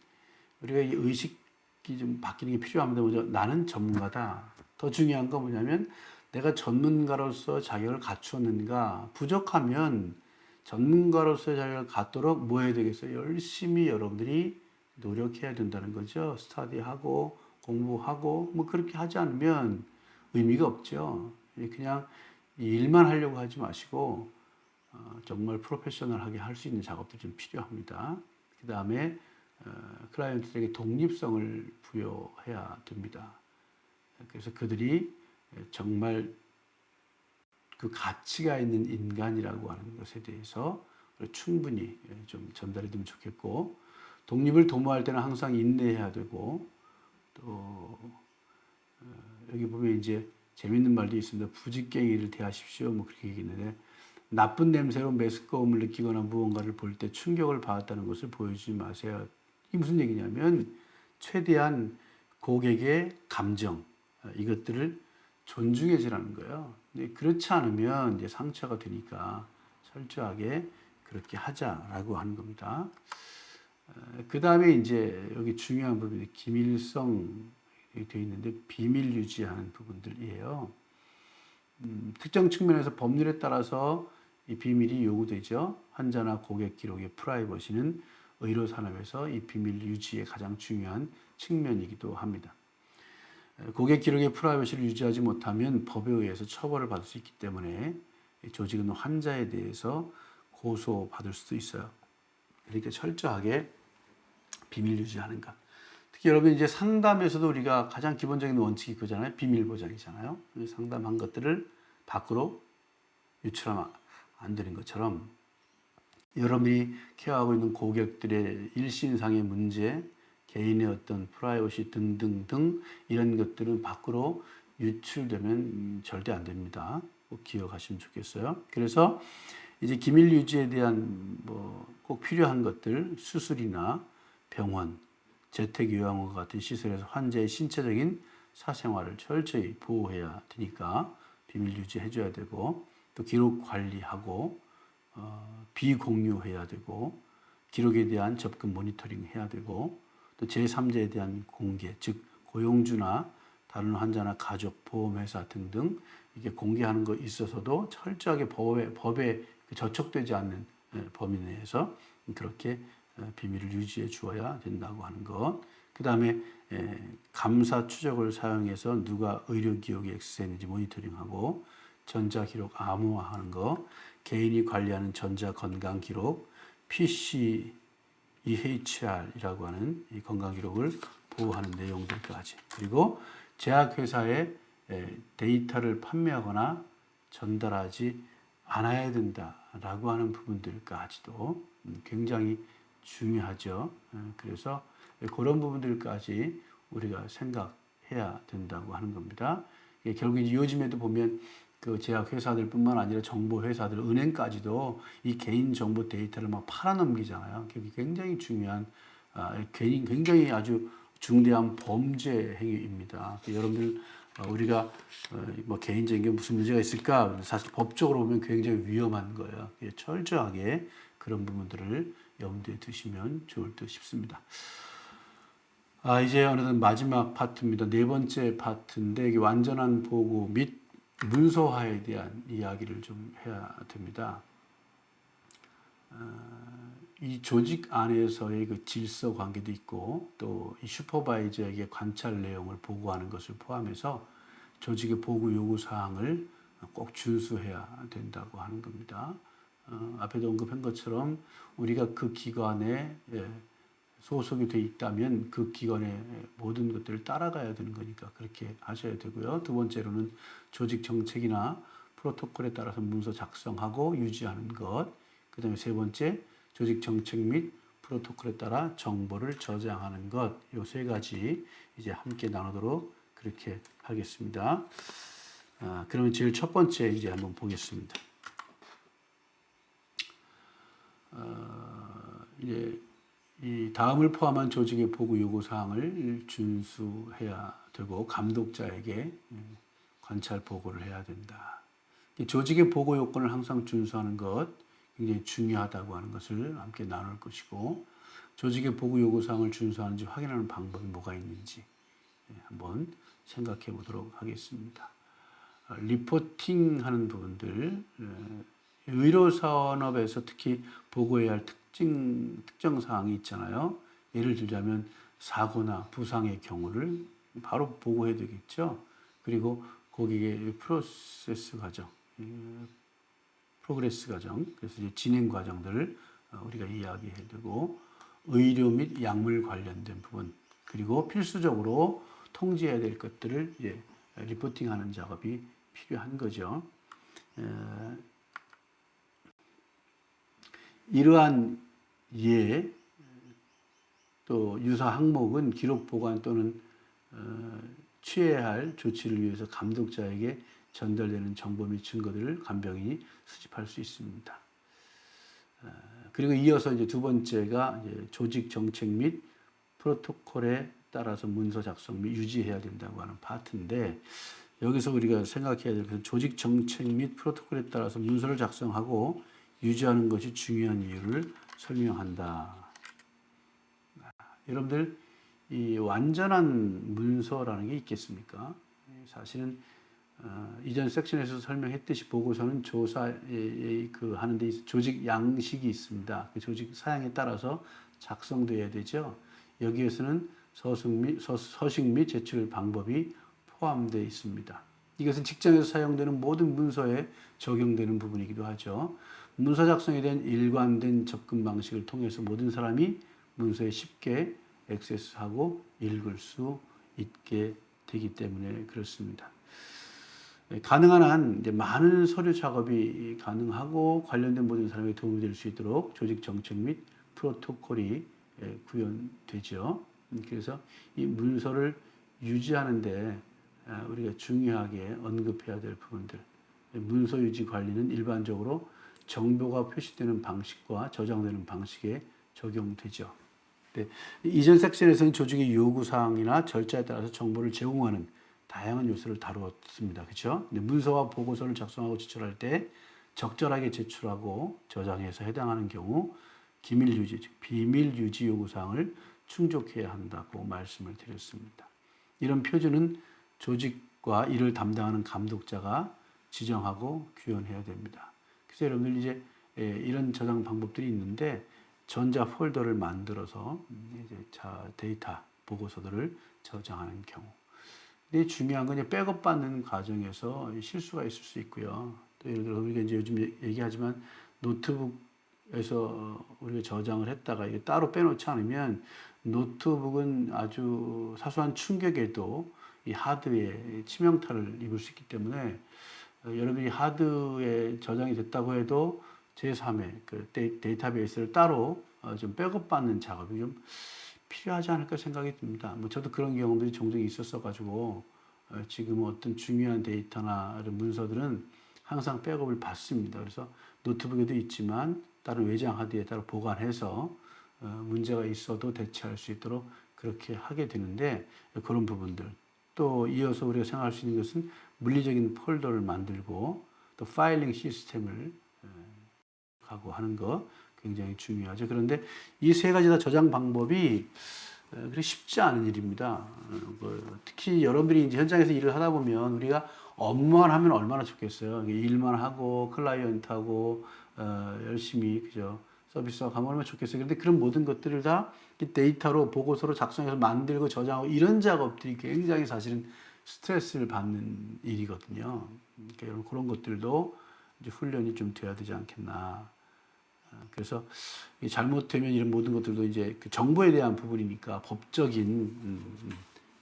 우리가 이 의식이 좀 바뀌는 게 필요합니다. 먼저 나는 전문가다. 더 중요한 건 뭐냐면 내가 전문가로서 자격을 갖추었는가. 부족하면 전문가로서의 자격을 갖도록 뭐 해야 되겠어요? 열심히 여러분들이 노력해야 된다는 거죠. 스터디하고 공부하고 뭐 그렇게 하지 않으면 의미가 없죠. 그냥 일만 하려고 하지 마시고 정말 프로페셔널하게 할 수 있는 작업들이 좀 필요합니다. 그 다음에 클라이언트들에게 독립성을 부여해야 됩니다. 그래서 그들이 정말 그 가치가 있는 인간이라고 하는 것에 대해서 충분히 좀 전달이 되면 좋겠고 독립을 도모할 때는 항상 인내해야 되고 또 여기 보면 이제 재밌는 말도 있습니다. 부직갱이를 대하십시오. 뭐 그렇게 얘기했는데 나쁜 냄새로 메스꺼움을 느끼거나 무언가를 볼 때 충격을 받았다는 것을 보여주지 마세요. 이게 무슨 얘기냐면 최대한 고객의 감정 이것들을 존중해 주라는 거예요. 근데 그렇지 않으면 이제 상처가 되니까 철저하게 그렇게 하자라고 하는 겁니다. 그 다음에 이제 여기 중요한 부분이 기밀성이 되어 있는데 비밀 유지하는 부분들이에요. 특정 측면에서 법률에 따라서 이 비밀이 요구되죠. 환자나 고객 기록의 프라이버시는 의료 산업에서 이 비밀 유지의 가장 중요한 측면이기도 합니다. 고객 기록의 프라이버시를 유지하지 못하면 법에 의해서 처벌을 받을 수 있기 때문에 조직은 환자에 대해서 고소받을 수도 있어요. 그러니까 철저하게 비밀 유지하는가. 특히 여러분 이제 상담에서도 우리가 가장 기본적인 원칙이 그잖아요. 비밀 보장이잖아요. 상담한 것들을 밖으로 유출하면 안 되는 것처럼 여러분이 케어하고 있는 고객들의 일신상의 문제, 개인의 어떤 프라이버시 등등등 이런 것들은 밖으로 유출되면 절대 안 됩니다. 꼭 기억하시면 좋겠어요. 그래서 이제 기밀 유지에 대한 뭐 꼭 필요한 것들 수술이나 병원, 재택요양원 같은 시설에서 환자의 신체적인 사생활을 철저히 보호해야 되니까 비밀 유지해줘야 되고 또 기록 관리하고 비공유해야 되고 기록에 대한 접근 모니터링 해야 되고 또 제3자에 대한 공개 즉 고용주나 다른 환자나 가족, 보험회사 등등 이게 공개하는 거 있어서도 철저하게 법에 저촉되지 않는 범위 내에서 그렇게 비밀을 유지해 주어야 된다고 하는 것. 그 다음에 감사 추적을 사용해서 누가 의료기록에 액세스했는지 모니터링하고 전자기록 암호화하는 거, 개인이 관리하는 전자건강기록, PCEHR이라고 하는 이 건강기록을 보호하는 내용들까지. 그리고 제약회사에 데이터를 판매하거나 전달하지 않아야 된다라고 하는 부분들까지도 굉장히 중요하죠. 그래서 그런 부분들까지 우리가 생각해야 해야 된다고 하는 겁니다. 결국 이제 요즘에도 보면 그 제약 회사들뿐만 아니라 정보 회사들, 은행까지도 이 개인 정보 데이터를 막 팔아넘기잖아요. 그게 굉장히 중요한, 굉장히 아주 중대한 범죄 행위입니다. 여러분들 우리가 뭐 개인적인 게 무슨 문제가 있을까? 사실 법적으로 보면 굉장히 위험한 거예요. 철저하게 그런 부분들을 염두에 두시면 좋을 듯 싶습니다. 이제 어느덧 마지막 파트입니다. 네 번째 파트인데 이게 완전한 보고 및 문서화에 대한 이야기를 좀 해야 됩니다. 이 조직 안에서의 그 질서 관계도 있고 또 이 슈퍼바이저에게 관찰 내용을 보고하는 것을 포함해서 조직의 보고 요구 사항을 꼭 준수해야 된다고 하는 겁니다. 앞에도 언급한 것처럼 우리가 그 기관에 소속이 돼 있다면 그 기관의 모든 것들을 따라가야 되는 거니까 그렇게 하셔야 되고요. 두 번째로는 조직 정책이나 프로토콜에 따라서 문서 작성하고 유지하는 것. 그 다음에 세 번째, 조직 정책 및 프로토콜에 따라 정보를 저장하는 것. 이 세 가지 이제 함께 나누도록 그렇게 하겠습니다. 그러면 제일 첫 번째 이제 한번 보겠습니다. 이제 이 다음을 포함한 조직의 보고 요구 사항을 준수해야 되고 감독자에게 관찰 보고를 해야 된다. 조직의 보고 요건을 항상 준수하는 것 굉장히 중요하다고 하는 것을 함께 나눌 것이고 조직의 보고 요구 사항을 준수하는지 확인하는 방법이 뭐가 있는지 한번 생각해 보도록 하겠습니다. 리포팅하는 부분들, 의료 산업에서 특히 보고해야 할 특정 사항이 있잖아요. 예를 들자면 사고나 부상의 경우를 바로 보고해야 되겠죠. 그리고 거기에 프로세스 과정, 프로그레스 과정, 그래서 이제 진행 과정들을 우리가 이야기해야 되고 의료 및 약물 관련된 부분, 그리고 필수적으로 통지해야 될 것들을 이제 리포팅하는 작업이 필요한 거죠. 이러한 예, 또 유사 항목은 기록 보관 또는 취해야 할 조치를 위해서 감독자에게 전달되는 정보 및 증거들을 간병인이 수집할 수 있습니다. 그리고 이어서 이제 두 번째가 이제 조직 정책 및 프로토콜에 따라서 문서 작성 및 유지해야 된다고 하는 파트인데 여기서 우리가 생각해야 될 것은 조직 정책 및 프로토콜에 따라서 문서를 작성하고 유지하는 것이 중요한 이유를 설명한다. 여러분들 이 완전한 문서라는 게 있겠습니까? 사실은 이전 섹션에서 설명했듯이 보고서는 조사에 하는 데 조직 양식이 있습니다. 그 조직 사양에 따라서 작성돼야 되죠. 여기에서는 서식 및 제출 방법이 포함되어 있습니다. 이것은 직장에서 사용되는 모든 문서에 적용되는 부분이기도 하죠. 문서 작성에 대한 일관된 접근 방식을 통해서 모든 사람이 문서에 쉽게 액세스하고 읽을 수 있게 되기 때문에 그렇습니다. 가능한 한 이제 많은 서류 작업이 가능하고 관련된 모든 사람에게 도움이 될 수 있도록 조직 정책 및 프로토콜이 구현되죠. 그래서 이 문서를 유지하는데 우리가 중요하게 언급해야 될 부분들. 문서 유지 관리는 일반적으로 정보가 표시되는 방식과 저장되는 방식에 적용되죠. 네, 이전 섹션에서는 조직의 요구사항이나 절차에 따라서 정보를 제공하는 다양한 요소를 다루었습니다. 그렇죠? 문서와 보고서를 작성하고 제출할 때 적절하게 제출하고 저장해서 해당하는 경우 기밀 유지, 즉 비밀 유지 요구사항을 충족해야 한다고 말씀을 드렸습니다. 이런 표준은 조직과 이를 담당하는 감독자가 지정하고 규현해야 됩니다. 그래서 여러분들 이제 이런 저장 방법들이 있는데 전자 폴더를 만들어서 이제 데이터 보고서들을 저장하는 경우. 근데 중요한 건 백업 받는 과정에서 실수가 있을 수 있고요. 또 예를 들어 우리가 이제 요즘 얘기하지만 노트북에서 우리가 저장을 했다가 이게 따로 빼놓지 않으면 노트북은 아주 사소한 충격에도 이 하드에 치명타를 입을 수 있기 때문에 여러분이 하드에 저장이 됐다고 해도 제3의 그 데이터베이스를 따로 좀 백업 받는 작업이 좀 필요하지 않을까 생각이 듭니다. 뭐 저도 그런 경험들이 종종 있었어 가지고 지금 어떤 중요한 데이터나 이런 문서들은 항상 백업을 받습니다. 그래서 노트북에도 있지만 다른 외장 하드에 따라 보관해서 문제가 있어도 대처할 수 있도록 그렇게 하게 되는데 그런 부분들 또 이어서 우리가 생각할 수 있는 것은 물리적인 폴더를 만들고 또 파일링 시스템을 하고 하는 거 굉장히 중요하죠. 그런데 이 세 가지 다 저장 방법이 그렇게 쉽지 않은 일입니다. 특히 여러분들이 이제 현장에서 일을 하다 보면 우리가 업무만 하면 얼마나 좋겠어요. 일만 하고 클라이언트하고 열심히 그죠 서비스하고 하면 얼마나 좋겠어요. 그런데 그런 모든 것들을 다 데이터로 보고서로 작성해서 만들고 저장하고 이런 작업들이 굉장히 사실은 스트레스를 받는 일이거든요. 그러니까 여러분 그런 것들도 이제 훈련이 좀 돼야 되지 않겠나. 그래서 잘못되면 이런 모든 것들도 이제 그 정보에 대한 부분이니까 법적인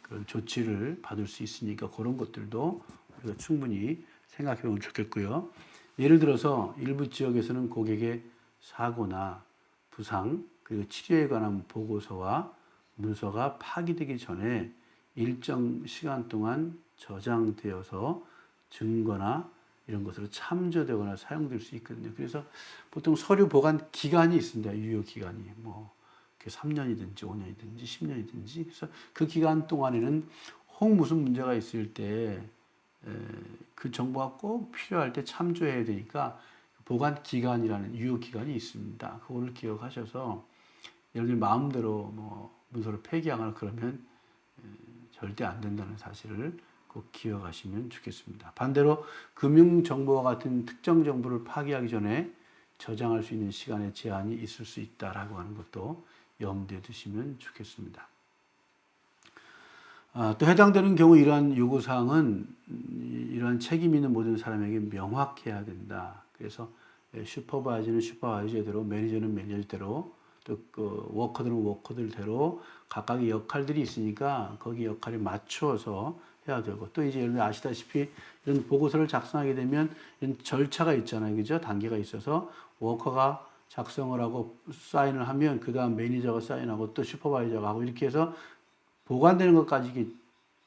그런 조치를 받을 수 있으니까 그런 것들도 우리가 충분히 생각해 보면 좋겠고요. 예를 들어서 일부 지역에서는 고객의 사고나 부상 그리고 치료에 관한 보고서와 문서가 파기되기 전에 일정 시간 동안 저장되어서 증거나 이런 것으로 참조되거나 사용될 수 있거든요. 그래서 보통 서류 보관 기간이 있습니다. 유효 기간이 뭐 3년이든지 5년이든지 10년이든지 그래서 그 기간 동안에는 혹 무슨 문제가 있을 때 그 정보가 꼭 필요할 때 참조해야 되니까 보관 기간이라는 유효 기간이 있습니다. 그거를 기억하셔서 여러분들 마음대로 뭐 문서를 폐기하거나 그러면 절대 안 된다는 사실을 꼭 기억하시면 좋겠습니다. 반대로 금융정보와 같은 특정 정보를 파기하기 전에 저장할 수 있는 시간의 제한이 있을 수 있다라고 하는 것도 염두에 두시면 좋겠습니다. 또 해당되는 경우 이러한 요구사항은 이러한 책임 있는 모든 사람에게 명확해야 된다. 그래서 슈퍼바이저는 슈퍼바이저대로, 매니저는 매니저대로, 또 그 워커들은 워커들대로 각각의 역할들이 있으니까 거기 역할에 맞추어서 해야 되고 또 이제 여러분 아시다시피 이런 보고서를 작성하게 되면 이런 절차가 있잖아요. 그죠? 단계가 있어서 워커가 작성을 하고 사인을 하면 그 다음 매니저가 사인하고 또 슈퍼바이저가 하고 이렇게 해서 보관되는 것까지 이게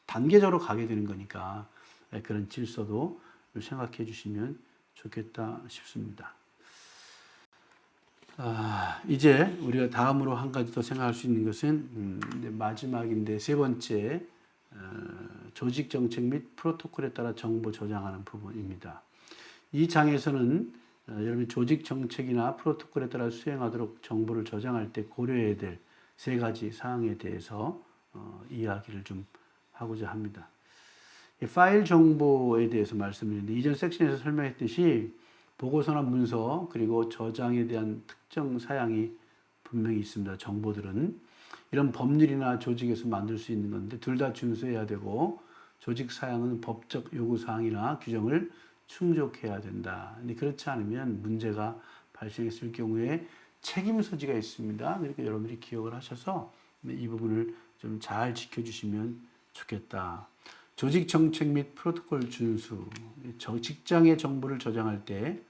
단계적으로 가게 되는 거니까 그런 질서도 생각해 주시면 좋겠다 싶습니다. 이제 우리가 다음으로 한 가지 더 생각할 수 있는 것은 마지막인데 세 번째 조직 정책 및 프로토콜에 따라 정보 저장하는 부분입니다. 이 장에서는 여러분이 조직 정책이나 프로토콜에 따라 수행하도록 정보를 저장할 때 고려해야 될 세 가지 사항에 대해서 이야기를 좀 하고자 합니다. 파일 정보에 대해서 말씀드렸는데 이전 섹션에서 설명했듯이 보고서나 문서 그리고 저장에 대한 특정 사양이 분명히 있습니다. 정보들은 이런 법률이나 조직에서 만들 수 있는 건데 둘 다 준수해야 되고 조직 사양은 법적 요구 사항이나 규정을 충족해야 된다. 근데 그렇지 않으면 문제가 발생했을 경우에 책임 소지가 있습니다. 그러니까 여러분들이 기억을 하셔서 이 부분을 좀 잘 지켜주시면 좋겠다. 조직 정책 및 프로토콜 준수, 직장의 정보를 저장할 때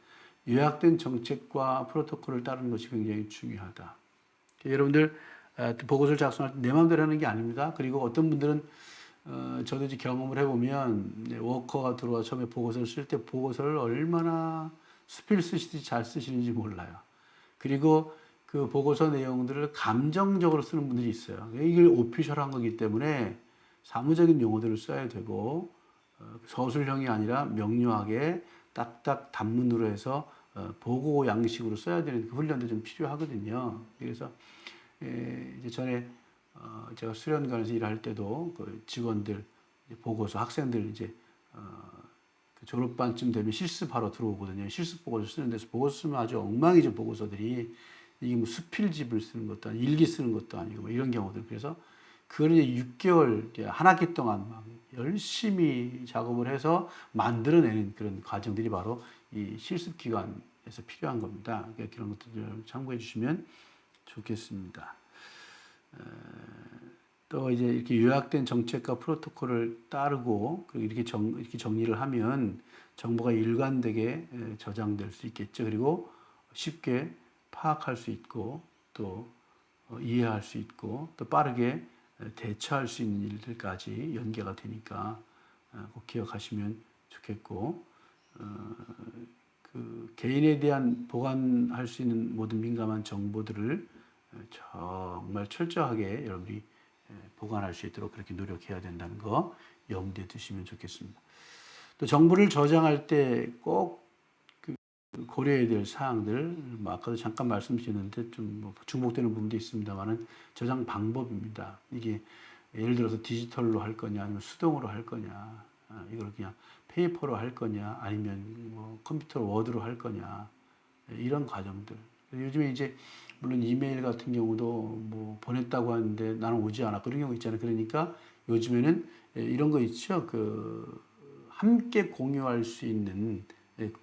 요약된 정책과 프로토콜을 따르는 것이 굉장히 중요하다. 여러분들 보고서를 작성할 때 내 마음대로 하는 게 아닙니다. 그리고 어떤 분들은 저도 이제 경험을 해보면 워커가 들어와 처음에 보고서를 쓸 때 보고서를 얼마나 수필 쓰시듯이 잘 쓰시는지 몰라요. 그리고 그 보고서 내용들을 감정적으로 쓰는 분들이 있어요. 이게 오피셜한 거기 때문에 사무적인 용어들을 써야 되고 서술형이 아니라 명료하게 딱딱 단문으로 해서 보고 양식으로 써야 되는 그 훈련도 좀 필요하거든요. 그래서 이제 전에 제가 수련관에서 일할 때도 그 직원들 보고서 학생들 이제 그 졸업반쯤 되면 실습하러 들어오거든요. 실습 보고서 쓰는 데서 보고서 쓰면 아주 엉망이죠. 보고서들이 이게 뭐 수필집을 쓰는 것도 아니고 일기 쓰는 것도 아니고 뭐 이런 경우들. 그래서 그걸 이제 6개월 한 학기 동안 막 열심히 작업을 해서 만들어내는 그런 과정들이 바로 이 실습 기간에서 필요한 겁니다. 그러니까 그런 것들을 참고해 주시면 좋겠습니다. 또 이제 이렇게 요약된 정책과 프로토콜을 따르고 이렇게 정리를 하면 정보가 일관되게 저장될 수 있겠죠. 그리고 쉽게 파악할 수 있고 또 이해할 수 있고 또 빠르게 대처할 수 있는 일들까지 연계가 되니까 꼭 기억하시면 좋겠고 그 개인에 대한 보관할 수 있는 모든 민감한 정보들을 정말 철저하게 여러분이 보관할 수 있도록 그렇게 노력해야 된다는 거 염두에 두시면 좋겠습니다. 또 정보를 저장할 때 꼭 고려해야 될 사항들, 뭐 아까도 잠깐 말씀드렸는데 좀뭐 중복되는 부분도 있습니다만은 저장 방법입니다. 이게 예를 들어서 디지털로 할 거냐, 아니면 수동으로 할 거냐, 이걸 그냥 페이퍼로 할 거냐, 아니면 뭐 컴퓨터 워드로 할 거냐, 이런 과정들. 요즘에 이제 물론 이메일 같은 경우도 뭐 보냈다고 하는데 나는 오지 않아 그런 경우 있잖아요. 그러니까 요즘에는 이런 거 있죠. 그 함께 공유할 수 있는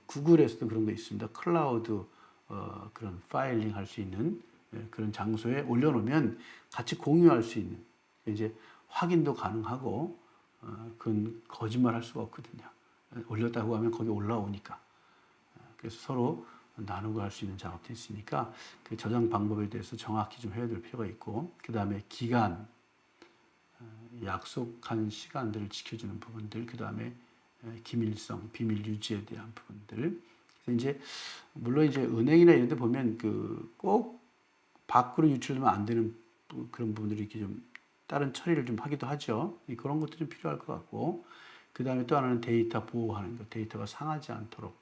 구글에서도 그런 거 있습니다. 클라우드 그런 파일링 할 수 있는 그런 장소에 올려놓으면 같이 공유할 수 있는 이제 확인도 가능하고 그건 거짓말 할 수가 없거든요. 올렸다고 하면 거기 올라오니까. 그래서 서로 나누고 할 수 있는 작업도 있으니까 그 저장 방법에 대해서 정확히 좀 해야 될 필요가 있고 그 다음에 기간, 약속한 시간들을 지켜주는 부분들, 그 다음에 기밀성, 비밀 유지에 대한 부분들. 그래서 이제 물론 이제 은행이나 이런 데 보면 그 꼭 밖으로 유출되면 안 되는 그런 부분들이 이렇게 좀 다른 처리를 좀 하기도 하죠. 그런 것도 좀 필요할 것 같고 그 다음에 또 하나는 데이터 보호하는 것, 데이터가 상하지 않도록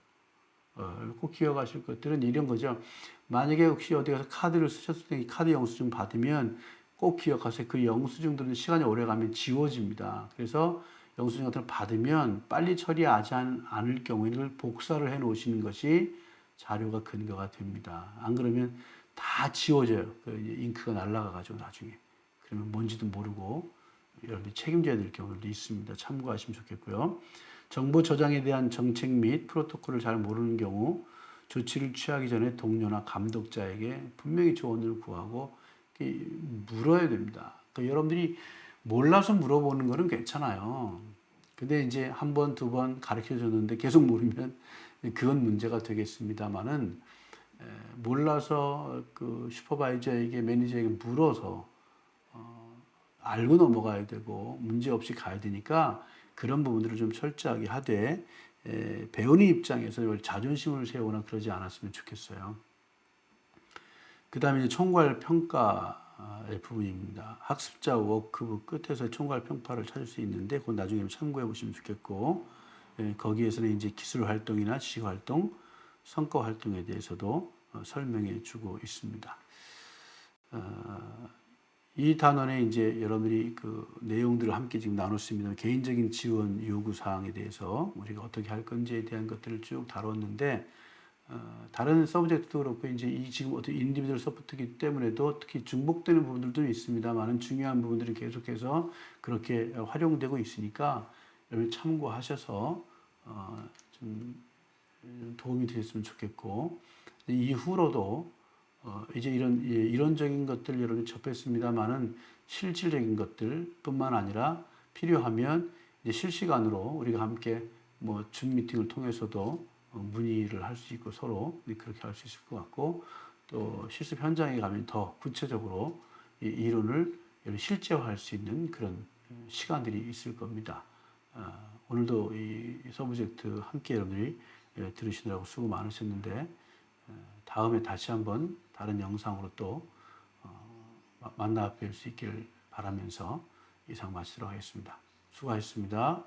꼭 기억하실 것들은 이런 거죠. 만약에 혹시 어디 가서 카드를 쓰셨을 때 카드 영수증 받으면 꼭 기억하세요. 그 영수증들은 시간이 오래 가면 지워집니다. 그래서 영수증 같은 걸 받으면 빨리 처리하지 않을 경우에는 복사를 해 놓으시는 것이 자료가 근거가 됩니다. 안 그러면 다 지워져요. 그 잉크가 날아가가지고 나중에. 그러면 뭔지도 모르고 여러분이 책임져야 될 경우도 있습니다. 참고하시면 좋겠고요. 정보 저장에 대한 정책 및 프로토콜을 잘 모르는 경우 조치를 취하기 전에 동료나 감독자에게 분명히 조언을 구하고 물어야 됩니다. 그러니까 여러분들이 몰라서 물어보는 거는 괜찮아요. 근데 이제 한 번, 두 번 가르쳐 줬는데 계속 모르면 그건 문제가 되겠습니다만은 몰라서 그 슈퍼바이저에게 매니저에게 물어서 알고 넘어가야 되고 문제 없이 가야 되니까 그런 부분들을 좀 철저하게 하되 배우는 입장에서 자존심을 세우거나 그러지 않았으면 좋겠어요. 그 다음에 이제 총괄 평가의 부분입니다. 학습자 워크북 끝에서 총괄 평가를 찾을 수 있는데 그건 나중에 참고해 보시면 좋겠고 거기에서는 이제 기술 활동이나 지식 활동, 성과 활동에 대해서도 설명해 주고 있습니다. 이 단원에 이제 여러분들이 그 내용들을 함께 지금 나눴습니다. 개인적인 지원 요구 사항에 대해서 우리가 어떻게 할 건지에 대한 것들을 쭉 다뤘는데 다른 서브젝트도 그렇고 이제 이 지금 어떤 인디비dual 서포트이기 때문에도 특히 중복되는 부분들도 있습니다만은 중요한 부분들이 계속해서 그렇게 활용되고 있으니까 여러분 참고하셔서 좀 도움이 되셨으면 좋겠고 이후로도 이제 이런 이론적인 것들 여러분이 접했습니다만은 실질적인 것들뿐만 아니라 필요하면 이제 실시간으로 우리가 함께 뭐 줌 미팅을 통해서도 문의를 할 수 있고 서로 그렇게 할 수 있을 것 같고 또 실습 현장에 가면 더 구체적으로 이 이론을 실제화할 수 있는 그런 시간들이 있을 겁니다. 오늘도 이 서브젝트 함께 여러분들이 들으시느라고 수고 많으셨는데 다음에 다시 한번 다른 영상으로 또 만나 뵐 수 있기를 바라면서 이상 마치도록 하겠습니다. 수고하셨습니다.